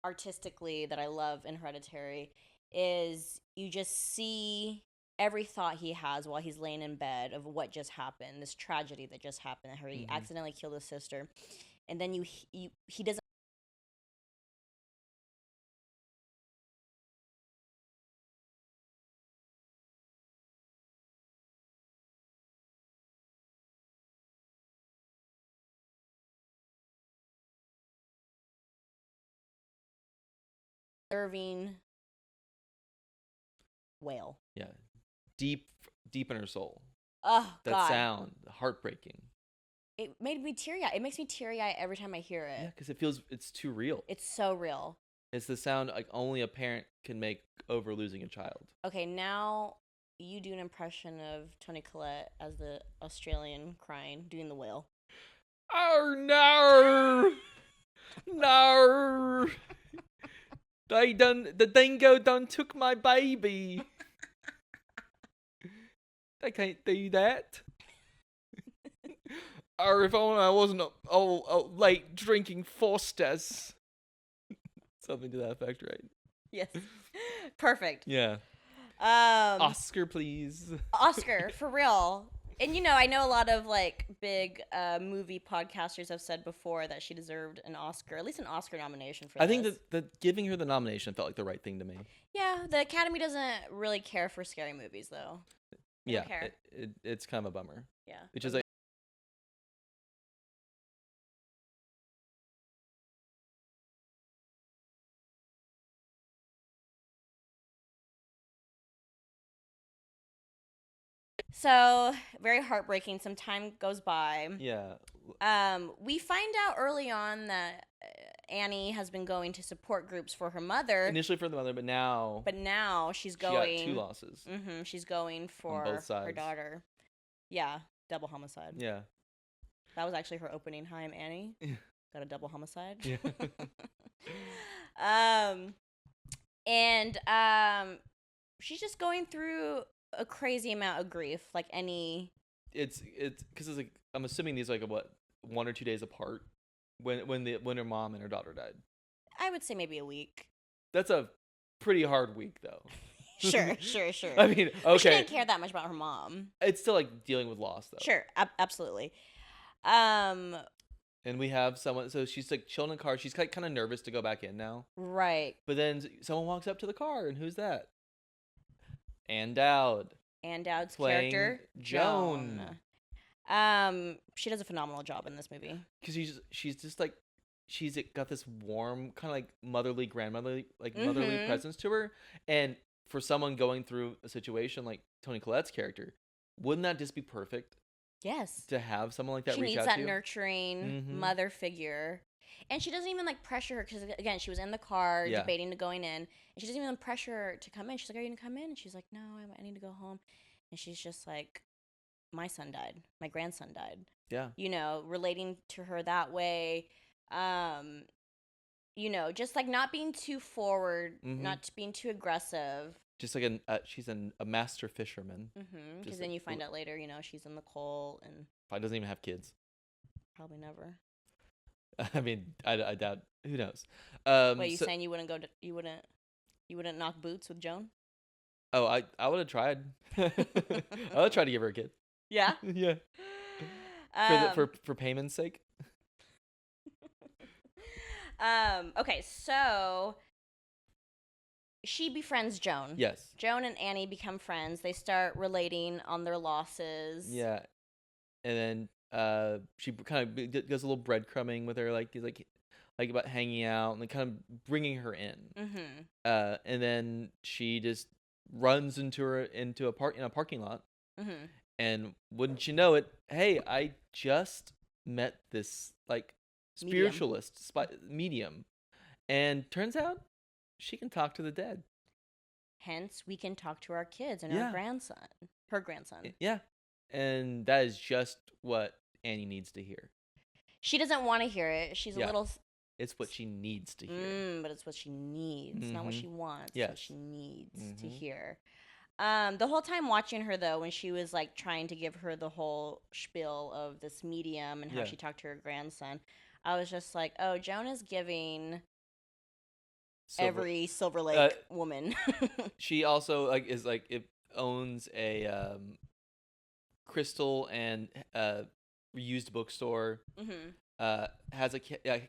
artistically that I love in Hereditary is you just see every thought he has while he's laying in bed of what just happened, this tragedy that just happened, that he accidentally killed his sister. And then he doesn't serving wail. Yeah. Deep in her soul. Oh, that God. sound, heartbreaking. It made me teary-eyed. It makes me teary-eyed every time I hear it. Yeah, because it's too real. It's so real. It's the sound like only a parent can make over losing a child. Okay, now you do an impression of Toni Collette as the Australian crying, doing the wail. Oh no! No! The dingo done took my baby. They can't do that. Or if only I wasn't late drinking Foster's. Something to that effect, right? Yes. Perfect. Yeah. Oscar, please. Oscar, for real. And I know a lot of like big movie podcasters have said before that she deserved an Oscar, at least an Oscar nomination for this. I think that giving her the nomination felt like the right thing to me. Yeah, the Academy doesn't really care for scary movies though. They don't care. It's kind of a bummer. Yeah. Which is like so very heartbreaking. Some time goes by. Yeah. We find out early on that Annie has been going to support groups for her mother. Initially for the mother, but now she's going. She got 2 losses. She's going for on both sides. her daughter. Yeah, double homicide. Yeah. That was actually her opening. Hi, I'm Annie. Got a double homicide. Yeah. And she's just going through a crazy amount of grief, like any. It's because it's like I'm assuming these are like what 1 or 2 days apart when her mom and her daughter died. I would say maybe a week. That's a pretty hard week though. Sure. I mean, okay. But she didn't care that much about her mom. It's still like dealing with loss though. Sure, absolutely. And we have someone, so she's like chilling in the car. She's kind of nervous to go back in now. Right. But then someone walks up to the car, and who's that? Ann Dowd. Ann Dowd's playing character, Joan. She does a phenomenal job in this movie. Because she's just like, she's got this warm, kind of like motherly presence to her. And for someone going through a situation like Toni Collette's character, wouldn't that just be perfect? Yes. To have someone like that she reach needs out that to you? nurturing mother figure. And she doesn't even like pressure her because, again, she was in the car debating to going in. And she doesn't even pressure her to come in. She's like, are you going to come in? And she's like, no, I need to go home. And she's just like, my son died. My grandson died. Yeah. You know, relating to her that way. You know, just like not being too forward, not being too aggressive. Just like she's a master fisherman. Because then you find out later, you know, she's in the coal and probably doesn't even have kids. Probably never. I mean, I doubt. Who knows? Wait, you saying you wouldn't go? You wouldn't knock boots with Joan? Oh, I would have tried. I would try to give her a kid. Yeah. Yeah. For payment's sake. Okay, so she befriends Joan. Yes. Joan and Annie become friends. They start relating on their losses. Yeah. And then she kind of does a little breadcrumbing with her, like about hanging out and kind of bringing her in. And then she just runs into a parking lot. And wouldn't you know it, hey, I just met this like spiritualist medium, and turns out she can talk to the dead. Hence, we can talk to our kids and her grandson. Yeah. And that is just what Annie needs to hear. She doesn't want to hear it. She's a little... It's what she needs to hear. But it's what she needs, not what she wants. Yes. What she needs to hear. The whole time watching her, though, when she was like trying to give her the whole spiel of this medium and how she talked to her grandson, I was just like, oh, Joan is giving... every Silver Lake woman. She also it owns a crystal and reused bookstore. Has a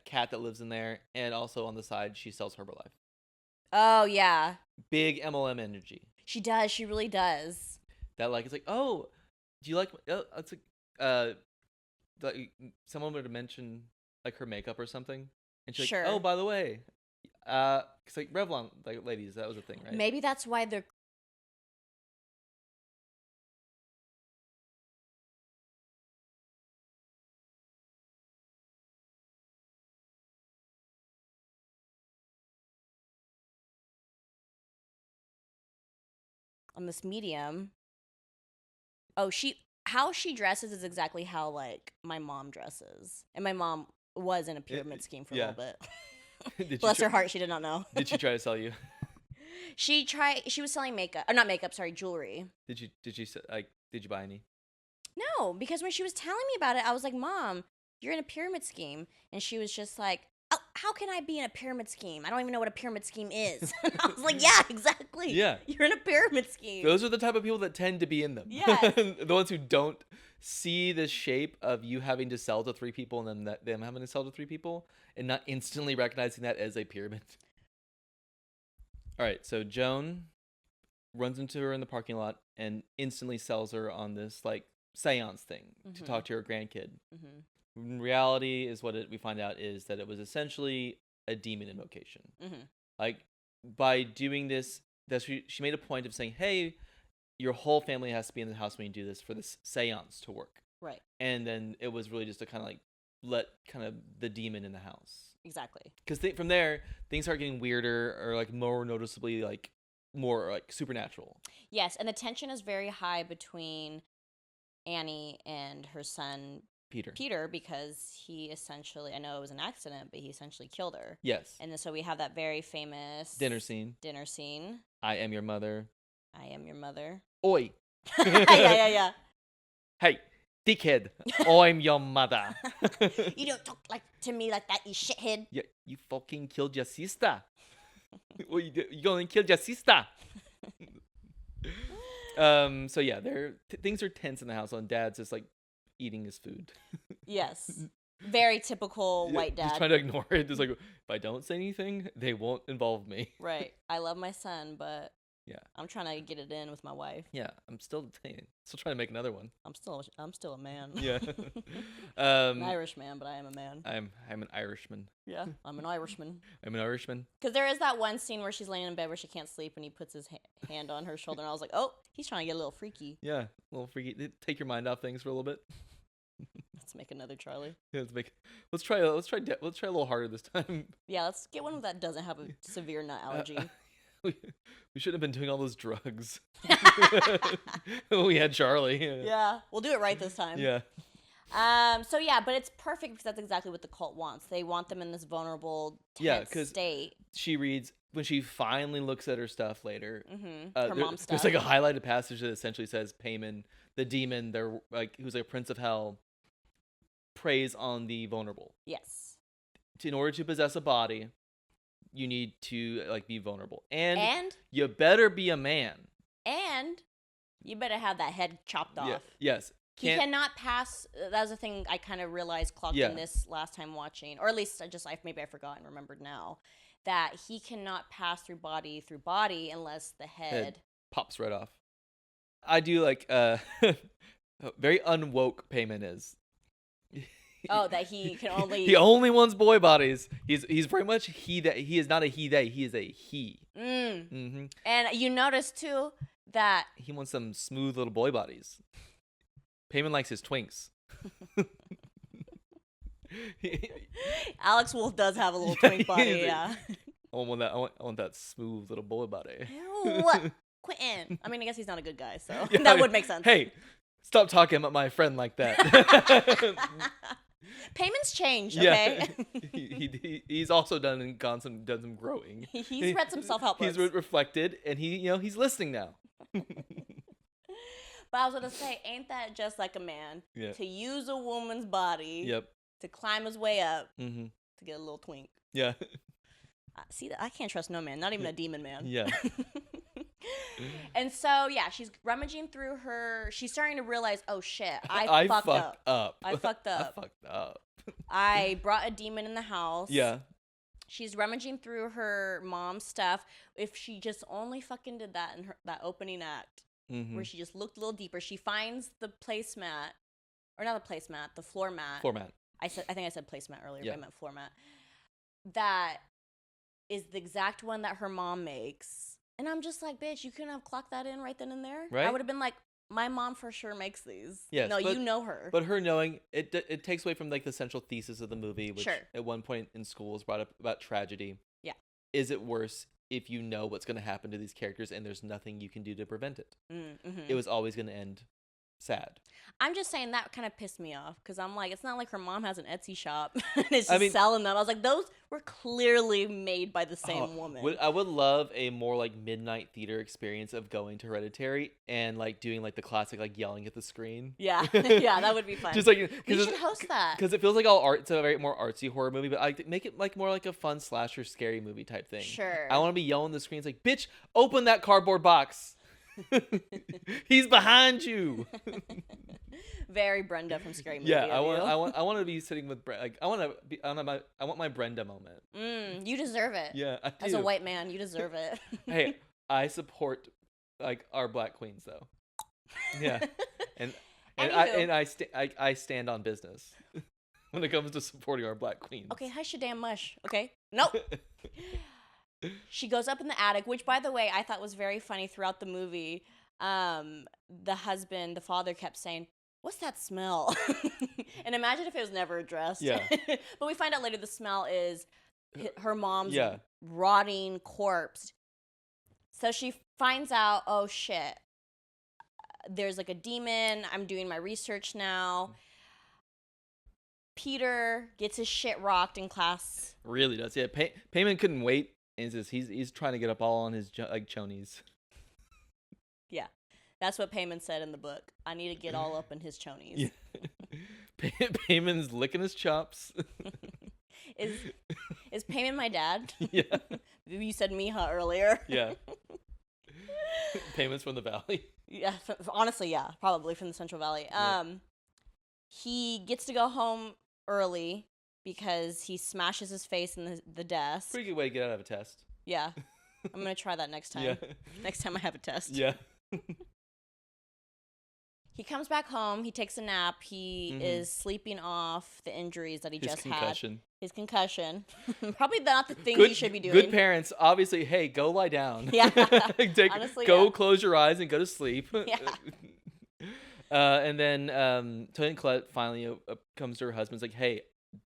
cat that lives in there, and also on the side she sells Herbalife. Oh yeah, big MLM energy. She does. She really does. That it's like, oh, do you like? Oh, it's like someone would mention like her makeup or something, and she's like, oh, by the way. Cause like Revlon, like ladies, that was a thing, right? Maybe that's why they're on this medium. Oh, how she dresses is exactly how like my mom dresses, and my mom was in a pyramid scheme for a little bit. Bless her heart, she did not know. Did she try to sell you? She was selling makeup, or not makeup, sorry, jewelry. Did you buy any? No, because when she was telling me about it, I was like, Mom, you're in a pyramid scheme. And she was just like, oh, how can I be in a pyramid scheme? I don't even know what a pyramid scheme is. I was like, yeah, exactly. Yeah. You're in a pyramid scheme. Those are the type of people that tend to be in them. Yes. The ones who don't see the shape of you having to sell to 3 people and then them having to sell to 3 people and not instantly recognizing that as a pyramid. All right, so Joan runs into her in the parking lot and instantly sells her on this like seance thing to talk to her grandkid. In reality, is what we find out is that it was essentially a demon invocation. Like by doing this, she made a point of saying, hey, your whole family has to be in the house when you do this for this seance to work. Right. And then it was really just to kind of like let kind of the demon in the house. Exactly. Because from there, things start getting weirder or like more noticeably like more like supernatural. Yes, and the tension is very high between Annie and her son Peter, because he essentially, I know it was an accident, but he essentially killed her. Yes. And then, so we have that very famous dinner scene. I am your mother. I am your mother. Oi. yeah. Hey, dickhead. I'm your mother. You don't talk to me like that, you shithead. Yeah, you fucking killed your sister. What you gonna kill your sister? So yeah, things are tense in the house. And Dad's just like eating his food. Yes, very typical white dad. Just trying to ignore it. Just like, if I don't say anything, they won't involve me. Right. I love my son, but yeah, I'm trying to get it in with my wife. Yeah, I'm still trying to make another one. I'm still a man. Yeah. An Irish man, but I am a man. I'm an Irishman. Yeah, I'm an Irishman. I'm an Irishman. Because there is that one scene where she's laying in bed where she can't sleep and he puts his hand on her shoulder, and I was like, oh, he's trying to get a little freaky. Yeah, a little freaky. Take your mind off things for a little bit. Let's make another Charlie. Yeah, let's try a little harder this time. Yeah, let's get one that doesn't have a severe nut allergy. We shouldn't have been doing all those drugs. We had Charlie. Yeah, we'll do it right this time. Yeah. So yeah, but it's perfect because that's exactly what the cult wants. They want them in this vulnerable, tense state. She reads when she finally looks at her stuff later. Her mom's stuff. There's like a highlighted passage that essentially says Payman, the demon, who's a prince of hell, preys on the vulnerable. Yes. In order to possess a body, you need to be vulnerable, and you better be a man, and you better have that head chopped off. Yes. He cannot pass. That was the thing I kind of realized clocked in this last time watching, or at least maybe I forgot and remembered now, that he cannot pass through body unless the head pops right off. I do very unwoke Payman is. Oh, that he can only he only wants boy bodies. He's very much he is not a he they. He is a he. Mm-hmm. And you notice too that he wants some smooth little boy bodies. Payman likes his twinks. Alex Wolff does have a little twink body, yeah. I want that smooth little boy body. Ew, Quentin. I mean, I guess he's not a good guy, so that would make sense. Hey, stop talking about my friend like that. Payman's changed, okay? Yeah. He's also done some growing. He's read some self-help books. He's reflected, and he's listening now. But I was gonna say, ain't that just like a man to use a woman's body to climb his way up to get a little twink? Yeah. See, I can't trust no man, not even a demon man. Yeah. And so, yeah, she's rummaging through her. She's starting to realize, oh shit, I fucked up. I fucked up. I brought a demon in the house. Yeah. She's rummaging through her mom's stuff. If she just only fucking did that in that opening act, where she just looked a little deeper, she finds the placemat, or not the placemat, the floor mat. I think I said placemat earlier, but I meant floor mat. That is the exact one that her mom makes. And I'm just like, bitch, you couldn't have clocked that in right then and there? Right? I would have been like, my mom for sure makes these. Yes, no, you know her. But her knowing, it takes away from the central thesis of the movie, which at one point in school was brought up about tragedy. Yeah. Is it worse if you know what's going to happen to these characters and there's nothing you can do to prevent it? It was always going to end sad. I'm just saying that kind of pissed me off because I'm like, it's not like her mom has an Etsy shop and it's just selling them. I was like, those were clearly made by the same woman. I would love a more midnight theater experience of going to Hereditary and doing the classic yelling at the screen. Yeah, yeah, that would be fun. Just we should host that because it feels like all art. It's a very more artsy horror movie, but I make it more like a fun slasher, scary movie type thing. Sure. I want to be yelling at the screen. It's like, bitch, open that cardboard box. He's behind you. Very Brenda from Scary Movie. Yeah, I want to be sitting with Brenda. I want my Brenda moment. You deserve it. Yeah, I do. As a white man, you deserve it. Hey, I support our black queens though. Yeah, and I stand on business when it comes to supporting our black queens. Okay, hush your damn mush. Okay, nope. She goes up in the attic, which, by the way, I thought was very funny throughout the movie. The father kept saying, "What's that smell?" And imagine if it was never addressed. Yeah. But we find out later the smell is her mom's rotting corpse. So she finds out, oh, shit, there's a demon. I'm doing my research now. Peter gets his shit rocked in class. Really does. Yeah, Payman couldn't wait. And he's trying to get up all on his chonies. Yeah, that's what Payman said in the book. I need to get all up in his chonies. Yeah. Payman's licking his chops. Is Payman my dad? Yeah. You said Mija earlier. Yeah. Payman's from the Valley. Yeah, honestly, yeah, probably from the Central Valley. Yeah. He gets to go home early because he smashes his face in the desk. Pretty good way to get out of a test. Yeah. I'm going to try that next time. Yeah. Next time I have a test. Yeah. He comes back home. He takes a nap. He is sleeping off the injuries that he just had. His concussion. Probably not the thing he should be doing. Good parents, obviously, hey, go lie down. Yeah. Honestly, close your eyes and go to sleep. Yeah. And then Tony and Colette finally comes to her husband's like, hey,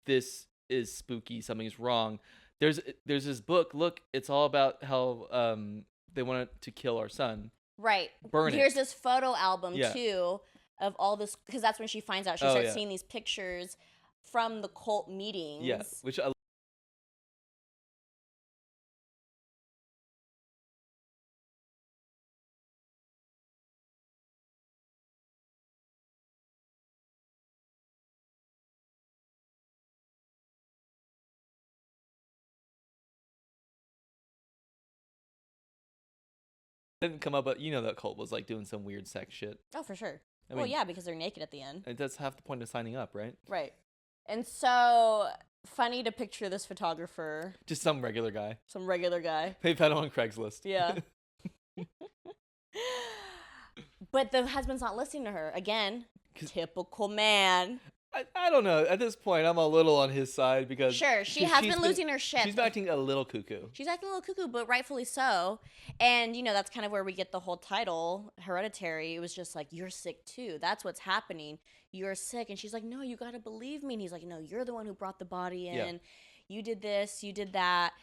this is spooky. Something's wrong. There's this book. Look, it's all about how they wanted to kill our son. Right. Burn Here's it. this photo album, too, of all this, because that's when she finds out. She starts seeing these pictures from the cult meetings. Yeah, which I didn't come up, but you know that cult was like doing some weird sex shit. Oh, for sure. I mean, yeah, because they're naked at the end. And that's half the point of signing up, right? Right. And so, funny to picture this photographer. Just some regular guy. Some regular guy. They found him on Craigslist. Yeah. But the husband's not listening to her. Again, typical man. I don't know. At this point, I'm a little on his side because... Sure, she has been losing her shit. She's acting a little cuckoo. She's acting a little cuckoo, but rightfully so. And, you know, that's kind of where we get the whole title, Hereditary. It was just like, you're sick too. That's what's happening. You're sick. And she's like, no, you got to believe me. And he's like, no, you're the one who brought the body in. Yeah. You did this. You did that.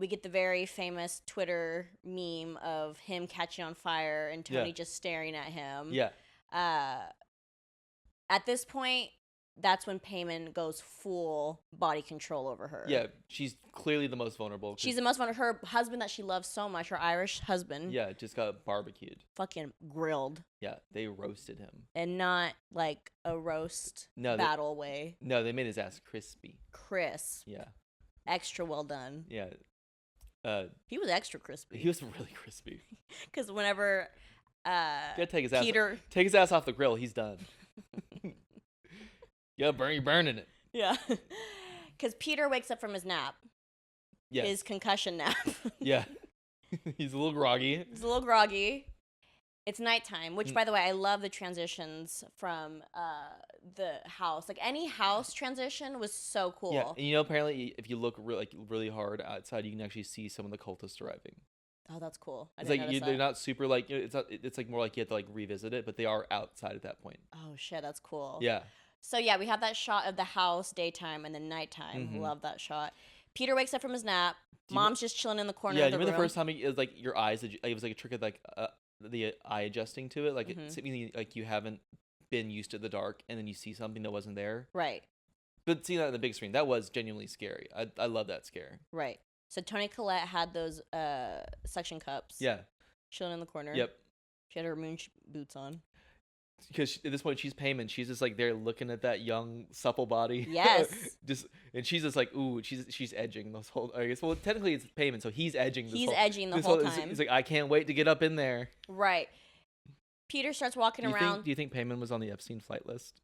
We get the very famous Twitter meme of him catching on fire and Tony just staring at him. Yeah. At this point, that's when Payman goes full body control over her. Yeah, she's clearly the most vulnerable. She's the most vulnerable. Her husband that she loves so much, her Irish husband. Yeah, just got barbecued. Fucking grilled. Yeah, they roasted him. And not like a roast battle way. No, they made his ass crispy. Crisp. Yeah. Extra well done. Yeah. He was extra crispy. He was really crispy. Because whenever gotta take his ass off the grill, he's done. Yeah, you're burning it. Yeah. Because Peter wakes up from his nap. Yes. His concussion nap. Yeah. He's a little groggy. It's nighttime, which, by the way, I love the transitions from the house. Like, any house transition was so cool. Yeah, and you know, apparently, if you look really hard outside, you can actually see some of the cultists arriving. Oh, that's cool. It's like they're not super like it's like more like you have to like revisit it, but they are outside at that point. Oh shit, that's cool. Yeah. So yeah, we have that shot of the house daytime and then nighttime. Mm-hmm. Love that shot. Peter wakes up from his nap. Mom's just chilling in the corner of the room. Yeah, remember the first time it was like your eyes? It was like a trick of like the eye adjusting to it, like it's like you haven't been used to the dark, and then you see something that wasn't there. Right. But seeing that on the big screen, that was genuinely scary. I love that scare. Right. So Toni Collette had those suction cups. Yeah. Chilling in the corner. Yep. She had her moon boots on. Because at this point she's Payman. She's just like there looking at that young supple body. Yes. And she's just like, ooh, she's edging this whole. I guess. Well, technically it's Payman, so he's edging. He's edging the whole time. He's like, I can't wait to get up in there. Right. Peter starts walking around. Do you think Payman was on the Epstein flight list?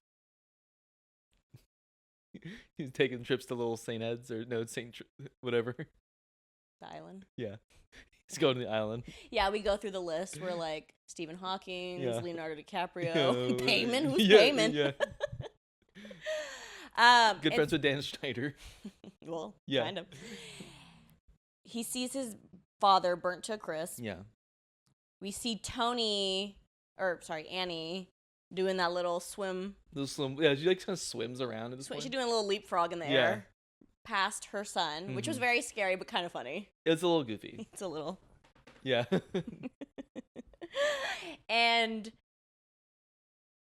He's taking trips to little St. Ed's or no St. whatever. The island. Yeah. He's going to the island. Yeah, we go through the list. We're like Stephen Hawking, Leonardo DiCaprio, Payman. Who's Payman? Yeah. Good friends with Dan Schneider. Well, kind of. He sees his father burnt to a crisp. Yeah. We see Annie doing that little swim. Yeah, she like kind of swims around at this point. She's doing a little leapfrog in the air. Past her son, which was very scary but kind of funny. It's a little goofy. It's a little. Yeah. And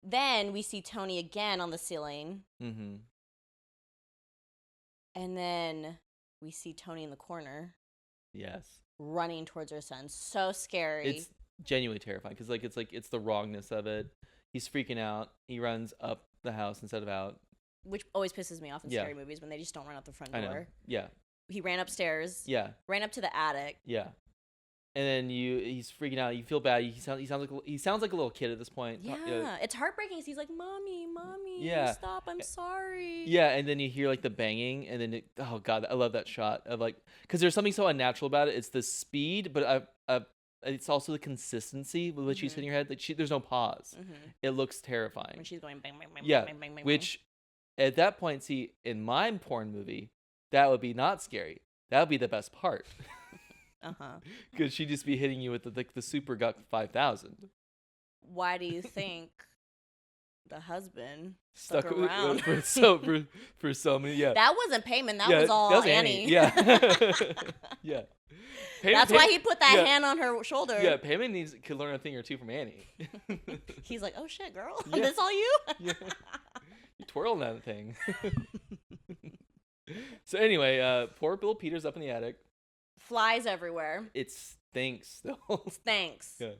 Then we see Tony again on the ceiling. Mm-hmm. And then we see Tony in the corner. Yes. Running towards her son. So scary. It's genuinely terrifying because it's the wrongness of it. He's freaking out. He runs up the house instead of out. Which always pisses me off in scary movies when they just don't run out the front door. I know. Yeah. He ran upstairs. Yeah. Ran up to the attic. Yeah. And then he's freaking out. You feel bad. He sounds like a little kid at this point. Yeah, it's heartbreaking. He's like, "Mommy, stop! I'm sorry." Yeah, and then you hear like the banging, and then oh god, I love that shot of like because there's something so unnatural about it. It's the speed, but it's also the consistency with which she's hitting her head. Like there's no pause. It looks terrifying when she's going bang bang bang yeah, bang bang bang. Which at that point, see, in my porn movie, that would be not scary. That would be the best part. Because she'd just be hitting you with the Super Guck 5000. Why do you think the husband stuck around for so many? Yeah, that wasn't payment. That was all Annie. Yeah, yeah. That's why he put that hand on her shoulder. Yeah, Payman could learn a thing or two from Annie. He's like, "Oh shit, girl, this all you?" Yeah. You twirling that thing. So anyway, poor Bill Peters up in the attic. Flies everywhere. It stinks still. Stinks. Yeah.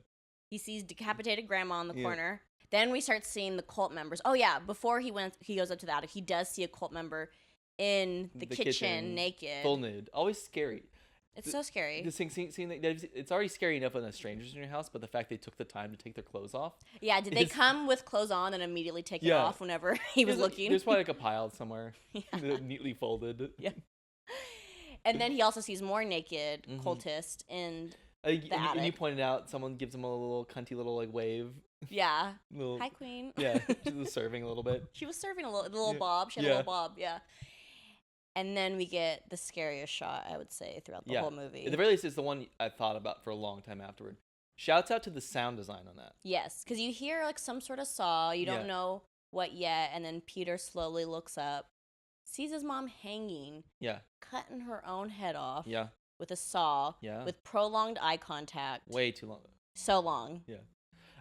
He sees decapitated grandma in the corner. Then we start seeing the cult members. Oh yeah, before he goes up to the attic, he does see a cult member in the kitchen naked. Full nude. Always scary. It's so scary. This thing, seeing it's already scary enough when there's strangers in your house, but the fact they took the time to take their clothes off. Yeah, did they come with clothes on and immediately take it off whenever he was looking? There's probably like a pile somewhere, neatly folded. Yeah. And then he also sees more naked cultists in the attic. And you pointed out someone gives him a little cunty little like wave. Yeah. Hi, Queen. Yeah, she was serving a little bit. She was serving a little bob. She had a little bob. Yeah. And then we get the scariest shot, I would say, throughout the whole movie. At the very least, it's the one I thought about for a long time afterward. Shouts out to the sound design on that. Yes, because you hear like some sort of saw. You don't know what yet. And then Peter slowly looks up, sees his mom hanging. Yeah. Cutting her own head off. Yeah. With a saw. Yeah. With prolonged eye contact. Way too long. So long. Yeah.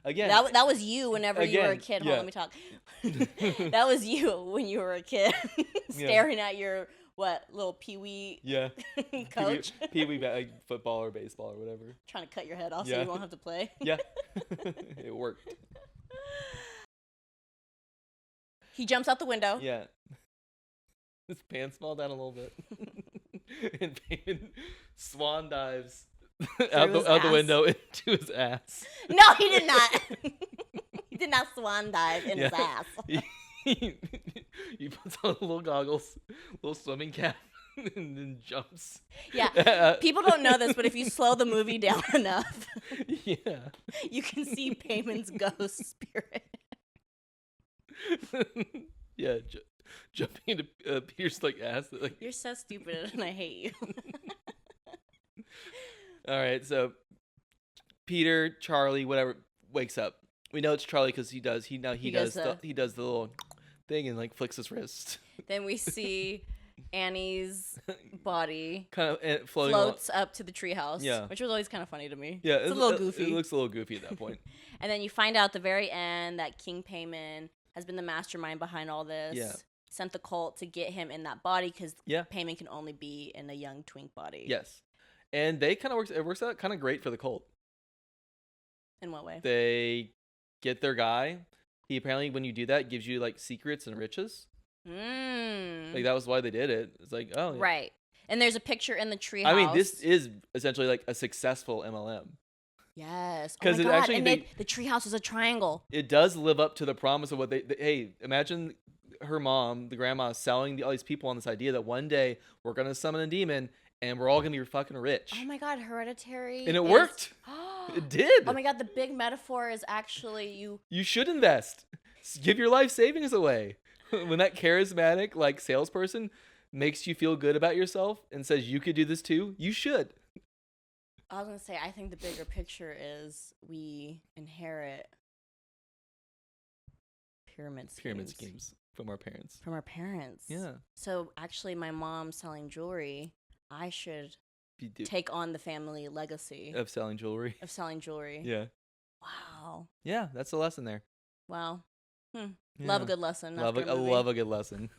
Again. That was you whenever you were a kid. Hold on, let me talk. That was you when you were a kid. Staring at your... little pee-wee coach? Pee-wee like football or baseball or whatever. Trying to cut your head off so you won't have to play. Yeah. It worked. He jumps out the window. Yeah. His pants fall down a little bit. And Payman swan dives out the window into his ass. No, he did not. He did not swan dive in his ass. He puts on little goggles, little swimming cap, and then jumps. Yeah, people don't know this, but if you slow the movie down enough, you can see Payman's ghost spirit. Yeah, jumping into Peter's like ass. Like you're so stupid, and I hate you. All right, so Peter, Charlie, whatever, wakes up. We know it's Charlie because he does the little thing and like flicks his wrist. Then we see Annie's body kind of floats up to the treehouse, which was always kind of funny to me. Yeah, it's a little goofy. It looks a little goofy at that point. And then you find out at the very end that King Payman has been the mastermind behind all this. Yeah. Sent the cult to get him in that body because yeah. Payman can only be in a young twink body. Yes. And it works out kind of great for the cult. In what way? They get their guy. He apparently, when you do that, gives you like secrets and riches. Like that was why they did it. It's like, oh, yeah. Right. And there's a picture in the treehouse. I mean, this is essentially like a successful MLM. Yes. Because it actually the treehouse is a triangle. It does live up to the promise of what they hey, imagine her mom, the grandma, selling all these people on this idea that one day we're gonna summon a demon and we're all gonna be fucking rich. Oh my god, Hereditary. And it worked. It did. Oh my god, the big metaphor is actually you should invest. Give your life savings away. When that charismatic like salesperson makes you feel good about yourself and says you could do this too, you should. I was gonna say, I think the bigger picture is we inherit pyramid schemes from our parents. Yeah. So actually, my mom selling jewelry, I should take on the family legacy of selling jewelry. Yeah. Wow. Yeah, that's the lesson there. Wow. Yeah. Yeah. Love a good lesson. I love a good lesson.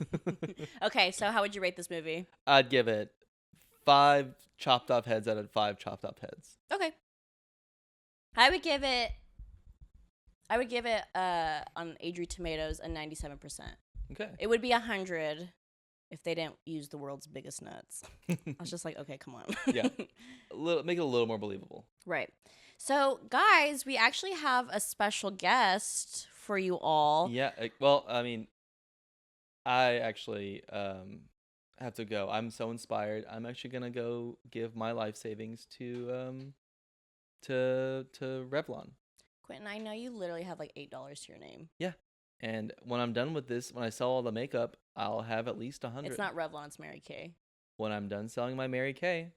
Okay, so how would you rate this movie? I'd give it 5 chopped off heads out of 5 chopped off heads. Okay. I would give it on Adri Tomatoes a 97%. Okay. It would be 100 if they didn't use the world's biggest nuts. I was just like, okay, come on. Yeah. Make it a little more believable. Right. So, guys, we actually have a special guest for you all. Yeah. Well, I mean, I actually have to go. I'm so inspired. I'm actually gonna go give my life savings to Revlon. Quentin, I know you literally have like $8 to your name. Yeah. And when I'm done with this, when I sell all the makeup, I'll have at least 100. It's not Revlon, it's Mary Kay. When I'm done selling my Mary Kay,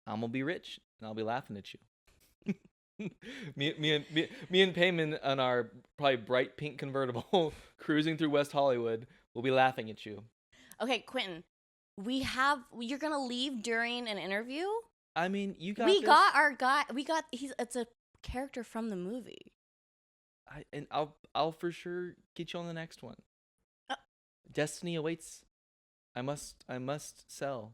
I'm gonna be rich and I'll be laughing at you. me and Payman on our probably bright pink convertible cruising through West Hollywood will be laughing at you. Okay, Quentin, you're gonna leave during an interview? I mean, you got We this. got our guy. It's a character from the movie. I'll for sure get you on the next one. Destiny awaits. I must sell.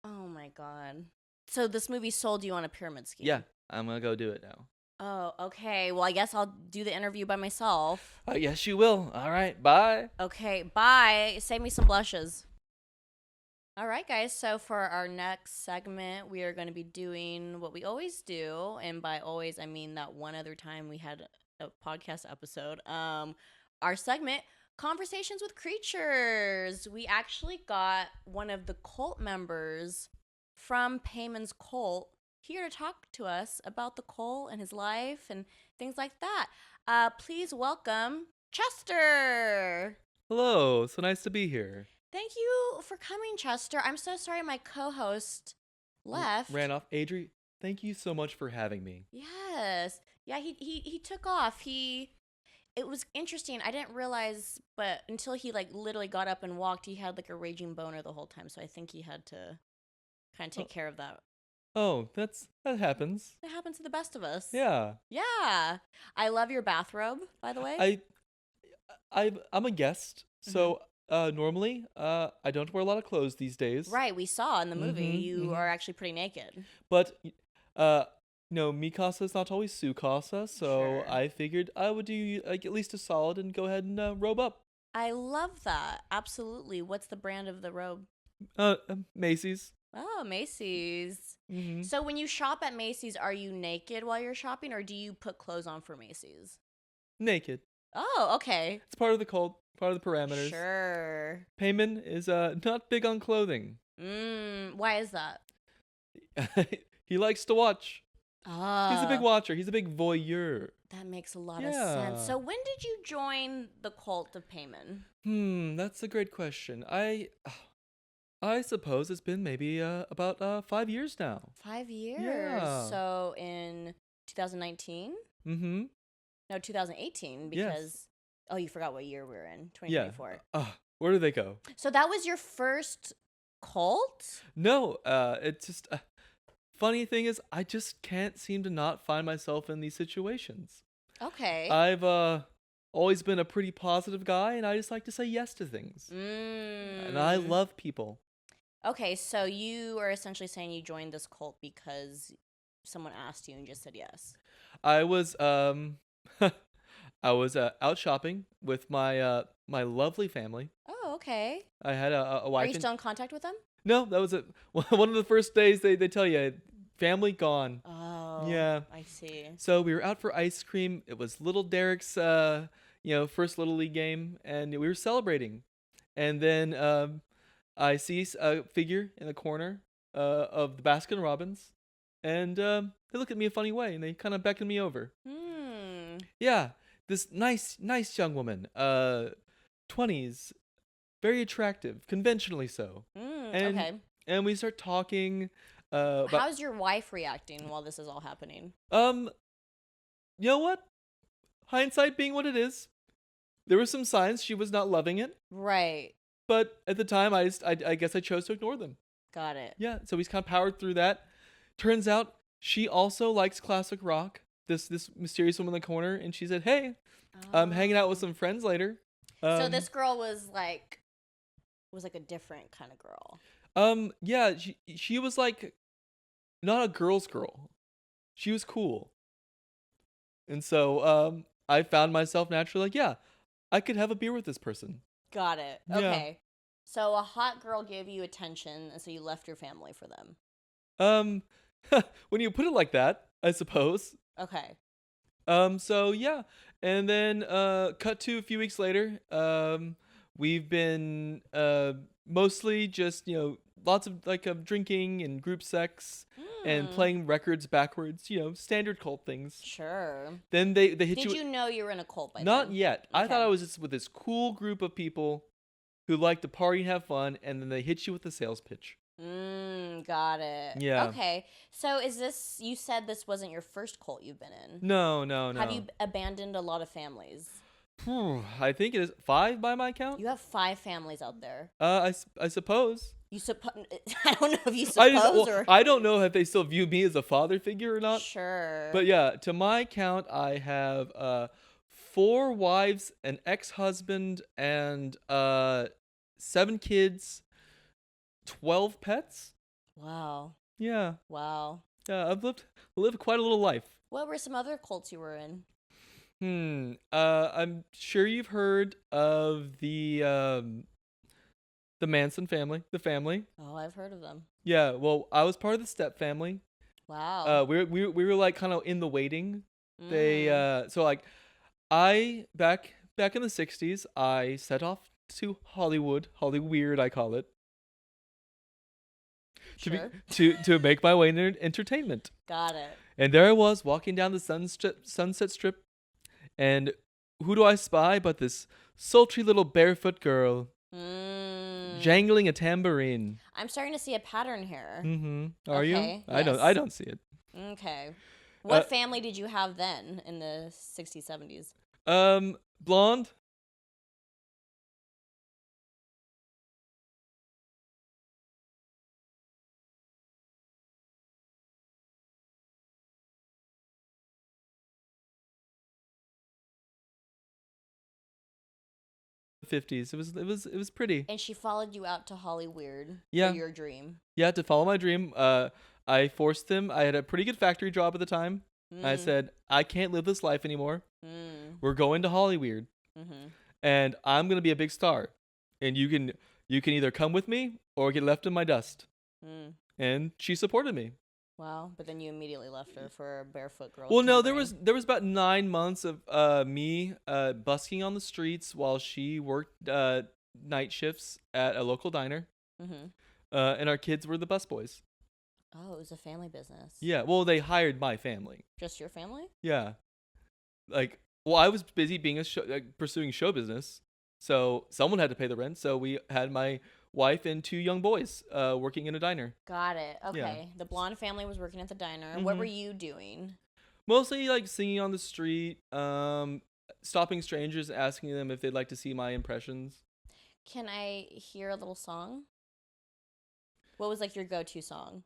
Oh my god. So this movie sold you on a pyramid scheme. Yeah, I'm gonna go do it now. Oh, okay. Well, I guess I'll do the interview by myself. Yes, you will. All right, bye. Okay, bye. Save me some blushes. All right, guys. So for our next segment, we are going to be doing what we always do, and by always I mean that one other time we had a podcast episode. Our segment, Conversations with Creatures. We actually got one of the cult members from Payman's cult here to talk to us about the cult and his life and things like that. Please welcome Chester. Hello, so nice to be here. Thank you for coming, Chester. I'm so sorry my co-host left. Ran off. Adri, thank you so much for having me. Yes. Yeah, he took off. It was interesting. I didn't realize, but until he like literally got up and walked, he had like a raging boner the whole time. So I think he had to kind of take care of that. Oh, that happens. It happens to the best of us. Yeah. Yeah. I love your bathrobe, by the way. I'm a guest, so normally I don't wear a lot of clothes these days. Right, we saw in the movie you are actually pretty naked. But mi casa is not always su casa, so I figured I would do you like at least a solid and go ahead and robe up. I love that. Absolutely. What's the brand of the robe? Macy's. Oh, Macy's. So when you shop at Macy's, are you naked while you're shopping, or do you put clothes on for Macy's? Naked. Oh, okay. It's part of the cult, part of the parameters. Sure. Payman is not big on clothing. Why is that? He likes to watch. Oh. He's a big watcher. He's a big voyeur. That makes a lot of sense. So when did you join the cult of Payman? That's a great question. I suppose it's been maybe about 5 years now. 5 years? Yeah. So in 2019? No, 2018 because... Yes. Oh, you forgot what year we were in. 2024. Yeah. Where do they go? So that was your first cult? No, it's just... funny thing is, I just can't seem to not find myself in these situations. Okay. I've always been a pretty positive guy, and I just like to say yes to things. And I love people. Okay, so you are essentially saying you joined this cult because someone asked you and just said yes. I was I was out shopping with my my lovely family. Oh, okay. I had a wife. Are you still in contact with them? No, that was one of the first days they tell you family gone. Oh, yeah. I see. So we were out for ice cream. It was little Derek's first little league game, and we were celebrating. And then I see a figure in the corner of the Baskin Robbins, and they look at me a funny way, and they kind of beckon me over. Yeah, this nice young woman, 20s, very attractive, conventionally so. Okay. And we start talking. How's your wife reacting while this is all happening? You know what? Hindsight being what it is, there were some signs she was not loving it. Right. But at the time, I guess I chose to ignore them. Got it. Yeah, so we kind of powered through that. Turns out she also likes classic rock. This mysterious woman in the corner, and she said, "Hey, I'm hanging out with some friends later. So this girl was like a different kind of girl. Yeah, she was like not a girl's girl. She was cool. And so I found myself naturally like, yeah, I could have a beer with this person. Got it. Yeah. Okay. So a hot girl gave you attention, and so you left your family for them. When you put it like that, I suppose. Okay. So yeah. And then cut to a few weeks later. We've been mostly just, lots of like drinking and group sex and playing records backwards, standard cult things. Sure. Then they hit you. Did you know you were in a cult by then? Not yet. Okay. I thought I was just with this cool group of people who like to party and have fun, and then they hit you with a sales pitch. Got it. Yeah. Okay. So you said this wasn't your first cult you've been in? No. Have you abandoned a lot of families? I think it is 5 by my count. You have 5 families out there. I suppose. I don't know if you suppose or... I don't know if they still view me as a father figure or not. Sure. But yeah, to my count, I have 4 wives, an ex-husband, and 7 kids, 12 pets. Wow. Yeah. Wow. Yeah, I've lived quite a little life. What were some other cults you were in? I'm sure you've heard of the Manson family, the family. Oh, I've heard of them. Yeah, well, I was part of the Step family. Wow. We were like kind of in the waiting. They so like I back in the 60s, I set off to Hollywood I call it. Sure. To make my way into entertainment. Got it. And there I was walking down the Sunset Strip, and who do I spy but this sultry little barefoot girl jangling a tambourine. I'm starting to see a pattern here. Are you? Yes. I don't see it. Okay. What family did you have then in the 60s, 70s? Blonde. '50s. It was pretty. And she followed you out to Hollywood for your dream. Yeah, to follow my dream. I forced them. I had a pretty good factory job at the time. I said, I can't live this life anymore. We're going to Hollywood, and I'm gonna be a big star, and you can either come with me or get left in my dust. And she supported me. Wow, but then you immediately left her for a barefoot girl. Well, no, there was about 9 months of me busking on the streets while she worked night shifts at a local diner, and our kids were the busboys. Oh, it was a family business. Yeah, well, they hired my family. Just your family? Yeah, like, well, I was busy being pursuing show business, so someone had to pay the rent. So we had my wife and 2 young boys working in a diner. Got it. Okay. Yeah. The blonde family was working at the diner. What were you doing? Mostly like singing on the street, stopping strangers, asking them if they'd like to see my impressions. Can I hear a little song? What was like your go-to song?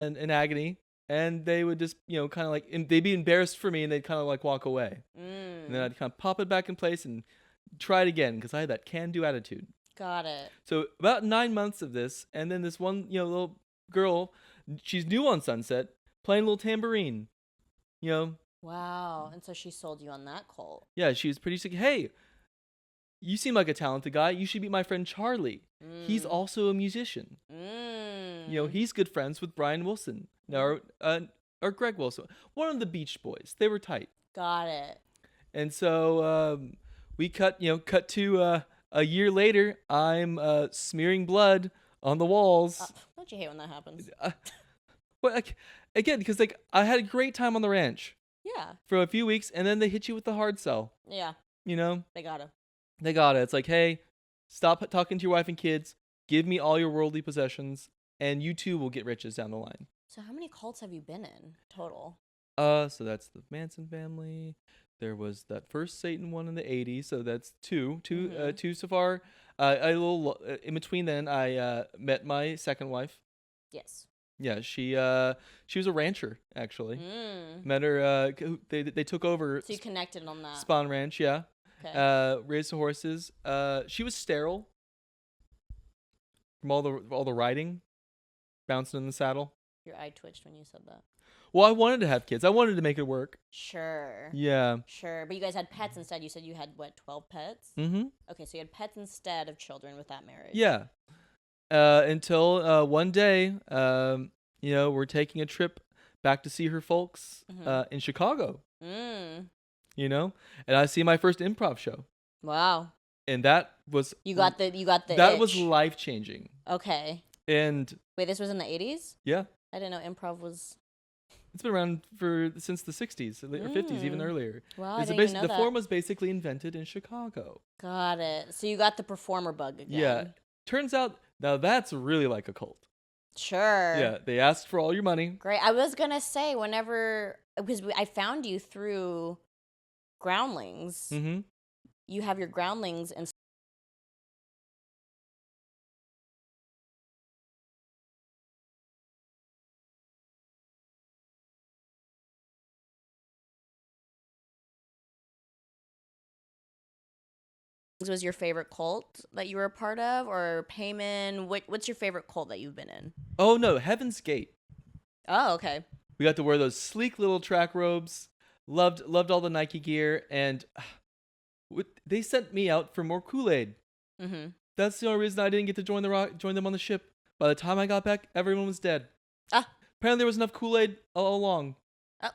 And in agony, and they would just kind of like, they'd be embarrassed for me, and they'd kind of like walk away, and then I'd kind of pop it back in place and try it again because I had that can-do attitude. Got it. So about 9 months of this, and then this one little girl, she's new on Sunset, playing a little tambourine. Wow. And so she sold you on that cult. Yeah, she was pretty sick. Hey, you seem like a talented guy. You should meet my friend Charlie. He's also a musician. He's good friends with Brian Wilson, or Greg Wilson, one of the Beach Boys. They were tight. Got it. And so we cut to a year later. I'm smearing blood on the walls. Don't you hate when that happens? Well, again, because I had a great time on the ranch. Yeah. For a few weeks, and then they hit you with the hard sell. Yeah. They gotta. They got it. It's like, hey, stop talking to your wife and kids. Give me all your worldly possessions, and you too will get riches down the line. So how many cults have you been in total? So that's the Manson family, there was that first Satan one in the 80s, so that's two Mm-hmm. so far. In between then, I met my second wife. Yes. Yeah, she was a rancher actually. Mm. Met her. They took over So you connected on that. Spawn Ranch. Yeah. Okay. Raised the horses. She was sterile from all the riding, bouncing in the saddle. Your eye twitched when you said that. Well, I wanted to have kids. I wanted to make it work. Sure. Yeah. Sure. But you guys had pets instead. You said you had, what, 12 pets? Mm-hmm. Okay, so you had pets instead of children with that marriage. Yeah. Until one day, we're taking a trip back to see her folks in Chicago. Mm. And I see my first improv show. Wow. And that was You got the that itch. was life-changing. Okay. And wait, this was in the 80s? Yeah. I didn't know improv was. It's been around since the 60s or 50s, even earlier. Wow, I didn't even know the that. form was basically invented in Chicago. Got it. So you got the performer bug again. Yeah. Turns out now that's really like a cult. Sure. Yeah, they asked for all your money. Great. I was gonna say because I found you through Groundlings. Mm-hmm. You have your Groundlings and. Was your favorite cult that you were a part of, or Payman? What's your favorite cult that you've been in? Oh no, Heaven's Gate. Oh, okay. We got to wear those sleek little track robes. Loved all the Nike gear, and they sent me out for more Kool-Aid. Mm-hmm. That's the only reason I didn't get to join them on the ship. By the time I got back, everyone was dead. Ah. Apparently, there was enough Kool-Aid all along. Oh.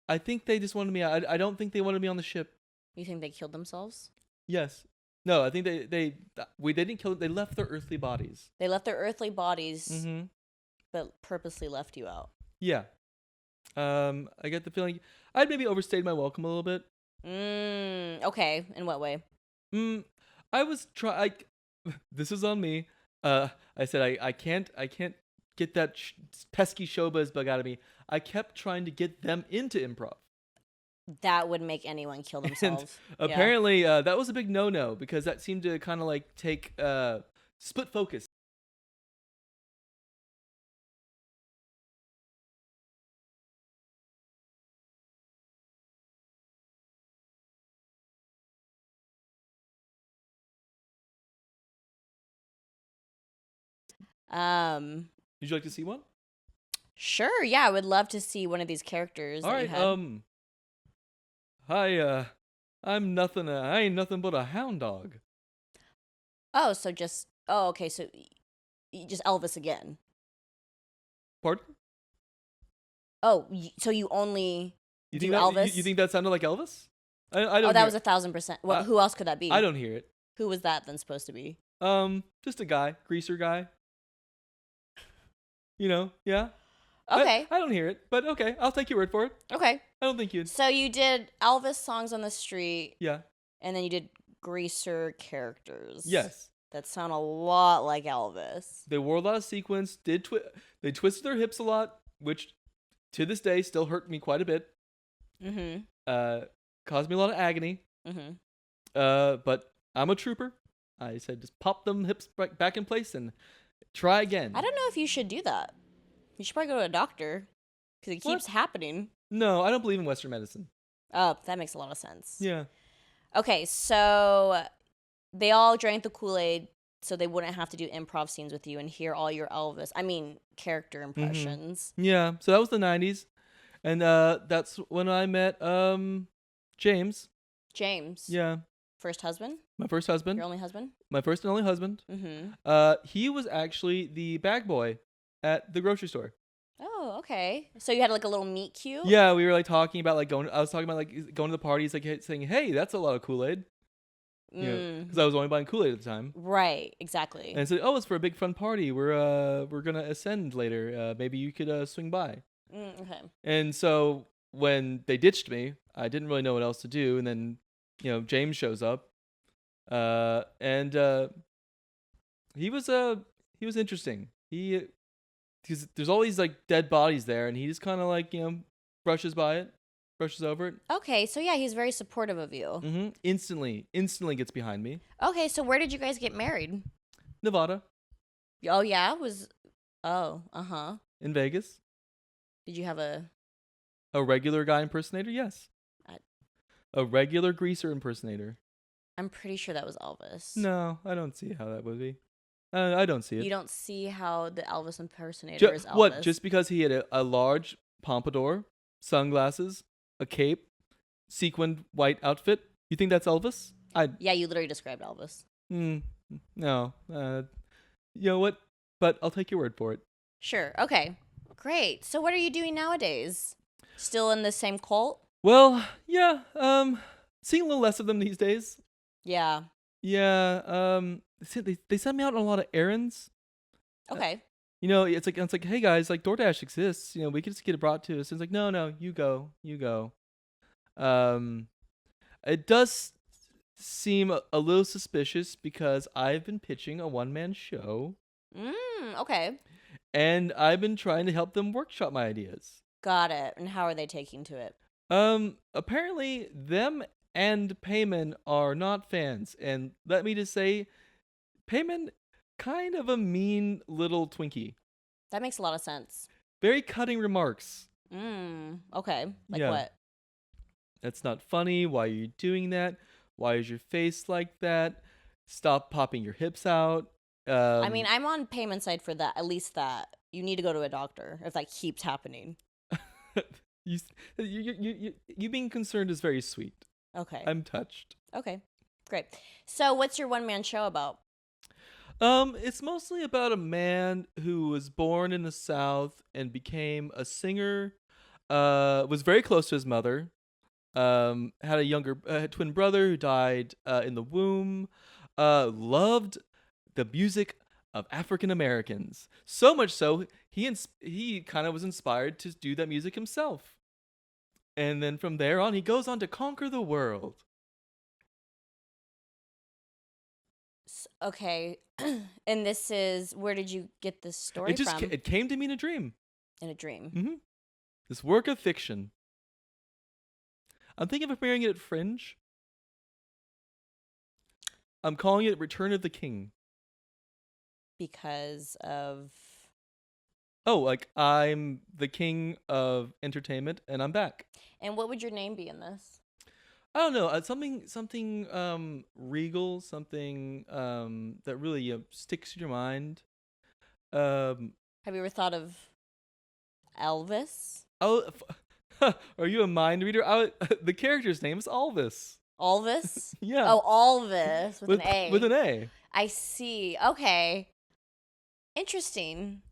I think they just wanted me out. I don't think they wanted me on the ship. You think they killed themselves? Yes. No, I think they didn't kill them. They left their earthly bodies. They left their earthly bodies, Mm-hmm. but purposely left you out. Yeah. I get the feeling I'd maybe overstayed my welcome a little bit. Okay. In what way? I was this is on me. I said I can't get that pesky showbiz bug out of me. I kept trying to get them into improv. That would make anyone kill themselves. And apparently, that was a big no-no because that seemed to kind of like take split focus. Would you like to see one? Sure. Yeah, I would love to see one of these characters. All that right. you had. Hi. I'm nothing. I ain't nothing but a hound dog. Oh, so just. Oh, okay. So, just Elvis again. Pardon? Oh, so you only You do think Elvis? You think that sounded like Elvis? I don't. Oh, that was 1,000%. Well, who else could that be? I don't hear it. Who was that then supposed to be? Just a guy, greaser guy. Yeah. Okay. I don't hear it, but okay, I'll take your word for it. Okay. I don't think you'd. So you did Elvis songs on the street. Yeah. And then you did greaser characters. Yes. That sound a lot like Elvis. They wore a lot of sequins. They twisted their hips a lot, which to this day still hurt me quite a bit. Mm-hmm. Caused me a lot of agony. Mm-hmm. But I'm a trooper. I said just pop them hips back in place and try again. I don't know if you should do that. You should probably go to a doctor because it keeps happening. No, I don't believe in Western medicine. Oh, that makes a lot of sense. Yeah. Okay, so they all drank the Kool-Aid so they wouldn't have to do improv scenes with you and hear all your character impressions. Mm-hmm. Yeah, so that was the 90s. And that's when I met James. James. Yeah. First husband? My first husband. Your only husband? My first and only husband. Mm-hmm. He was actually the bag boy at the grocery store. Oh, okay. So you had like a little meet cute? Yeah, we were like talking about like I was talking about like going to the parties, like saying, "Hey, that's a lot of Kool-Aid." Because I was only buying Kool-Aid at the time. Right, exactly. And said, "Oh, it's for a big fun party. We're gonna ascend later. Maybe you could swing by." Okay. And so when they ditched me, I didn't really know what else to do. And then James shows up, and he was interesting. Because there's all these like dead bodies there, and he just kind of like brushes by it. brushes over it. Okay, so yeah, he's very supportive of you. Instantly gets behind me. Okay, so where did you guys get married? Nevada. Oh yeah, uh-huh. In Vegas. Did you have a regular guy impersonator? Yes. A regular greaser impersonator. I'm pretty sure that was Elvis. No, I don't see how that would be. I don't see it. You don't see how the Elvis impersonator is Elvis. What? Just because he had a large pompadour, sunglasses, a cape, sequined white outfit, you think that's Elvis? Yeah, you literally described Elvis. No. You know what? But I'll take your word for it. Sure. Okay. Great. So what are you doing nowadays? Still in the same cult? Well, yeah. Seeing a little less of them these days. Yeah. Yeah. They send me out on a lot of errands. Okay. It's like, hey guys, like DoorDash exists. We can just get it brought to us. And it's like, no, you go. It does seem a little suspicious because I've been pitching a one-man show. Okay. And I've been trying to help them workshop my ideas. Got it. And how are they taking to it? Apparently them and Payman are not fans. And let me just say, Payman, kind of a mean little Twinkie. That makes a lot of sense. Very cutting remarks. Okay. Like what? That's not funny. Why are you doing that? Why is your face like that? Stop popping your hips out. I mean, I'm on Payman's side for that. At least that. You need to go to a doctor if that keeps happening. You being concerned is very sweet. Okay. I'm touched. Okay. Great. So what's your one-man show about? It's mostly about a man who was born in the South and became a singer, was very close to his mother, had a younger twin brother who died in the womb, loved the music of African Americans. So much so, he kind of was inspired to do that music himself. And then from there on, he goes on to conquer the world. Okay. And this is, where did you get this story from? It came to me in a dream. In a dream. Mm-hmm. This work of fiction. I'm thinking of premiering it at Fringe. I'm calling it Return of the King. Because of... Oh, like I'm the king of entertainment and I'm back. And what would your name be in this? I don't know, something regal, something that really sticks to your mind. Have you ever thought of Elvis? Oh, are you a mind reader? The character's name is Alvis. Alvis? Yeah. Oh, Alvis with an A. With an A. I see. Okay. Interesting.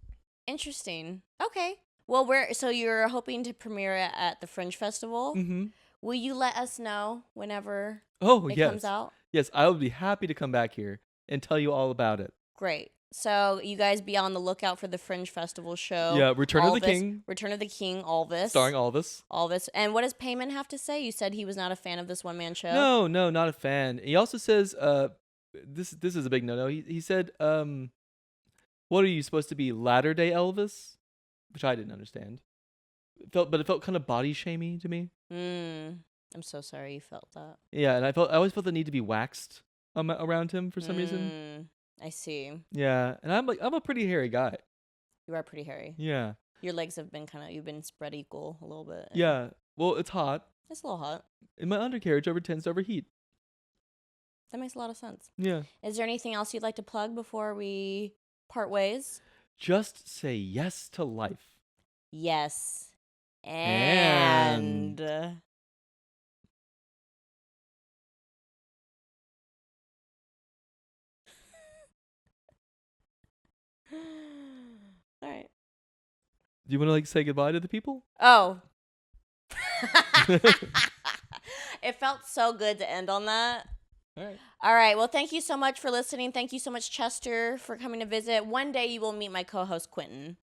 Okay. Well, so you're hoping to premiere it at the Fringe Festival? Mm-hmm. Will you let us know whenever it yes. comes out? Yes, I would be happy to come back here and tell you all about it. Great. So you guys be on the lookout for the Fringe Festival show. Yeah, Return of the King, Alvis. Starring Alvis. And what does Payman have to say? You said he was not a fan of this one-man show? No, not a fan. He also says, this is a big no-no. He said, what are you supposed to be, Latter-day Elvis? Which I didn't understand. It felt kind of body shamey to me. I'm so sorry you felt that. Yeah, and I always felt the need to be waxed around him for some reason. I see. Yeah, and I'm a pretty hairy guy. You are pretty hairy. Yeah. Your legs have been you've been spread equal a little bit. Yeah. Well, it's hot. It's a little hot. And my undercarriage tends to overheat. That makes a lot of sense. Yeah. Is there anything else you'd like to plug before we part ways? Just say yes to life. Yes. And... All right. Do you want to say goodbye to the people? Oh. It felt so good to end on that. All right. Well, thank you so much for listening. Thank you so much, Chester, for coming to visit. One day you will meet my co-host, Quentin.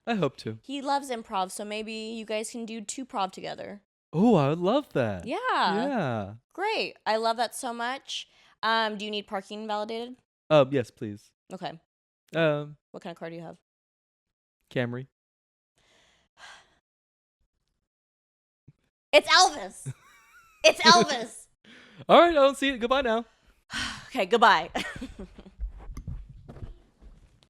I hope to. He loves improv, so maybe you guys can do 2 prov together. Oh, I would love that. Yeah. Yeah. Great. I love that so much. Do you need parking validated? Yes, please. Okay. What kind of car do you have? Camry. It's Elvis. It's Elvis. All right, I don't see it. Goodbye now. Okay, goodbye.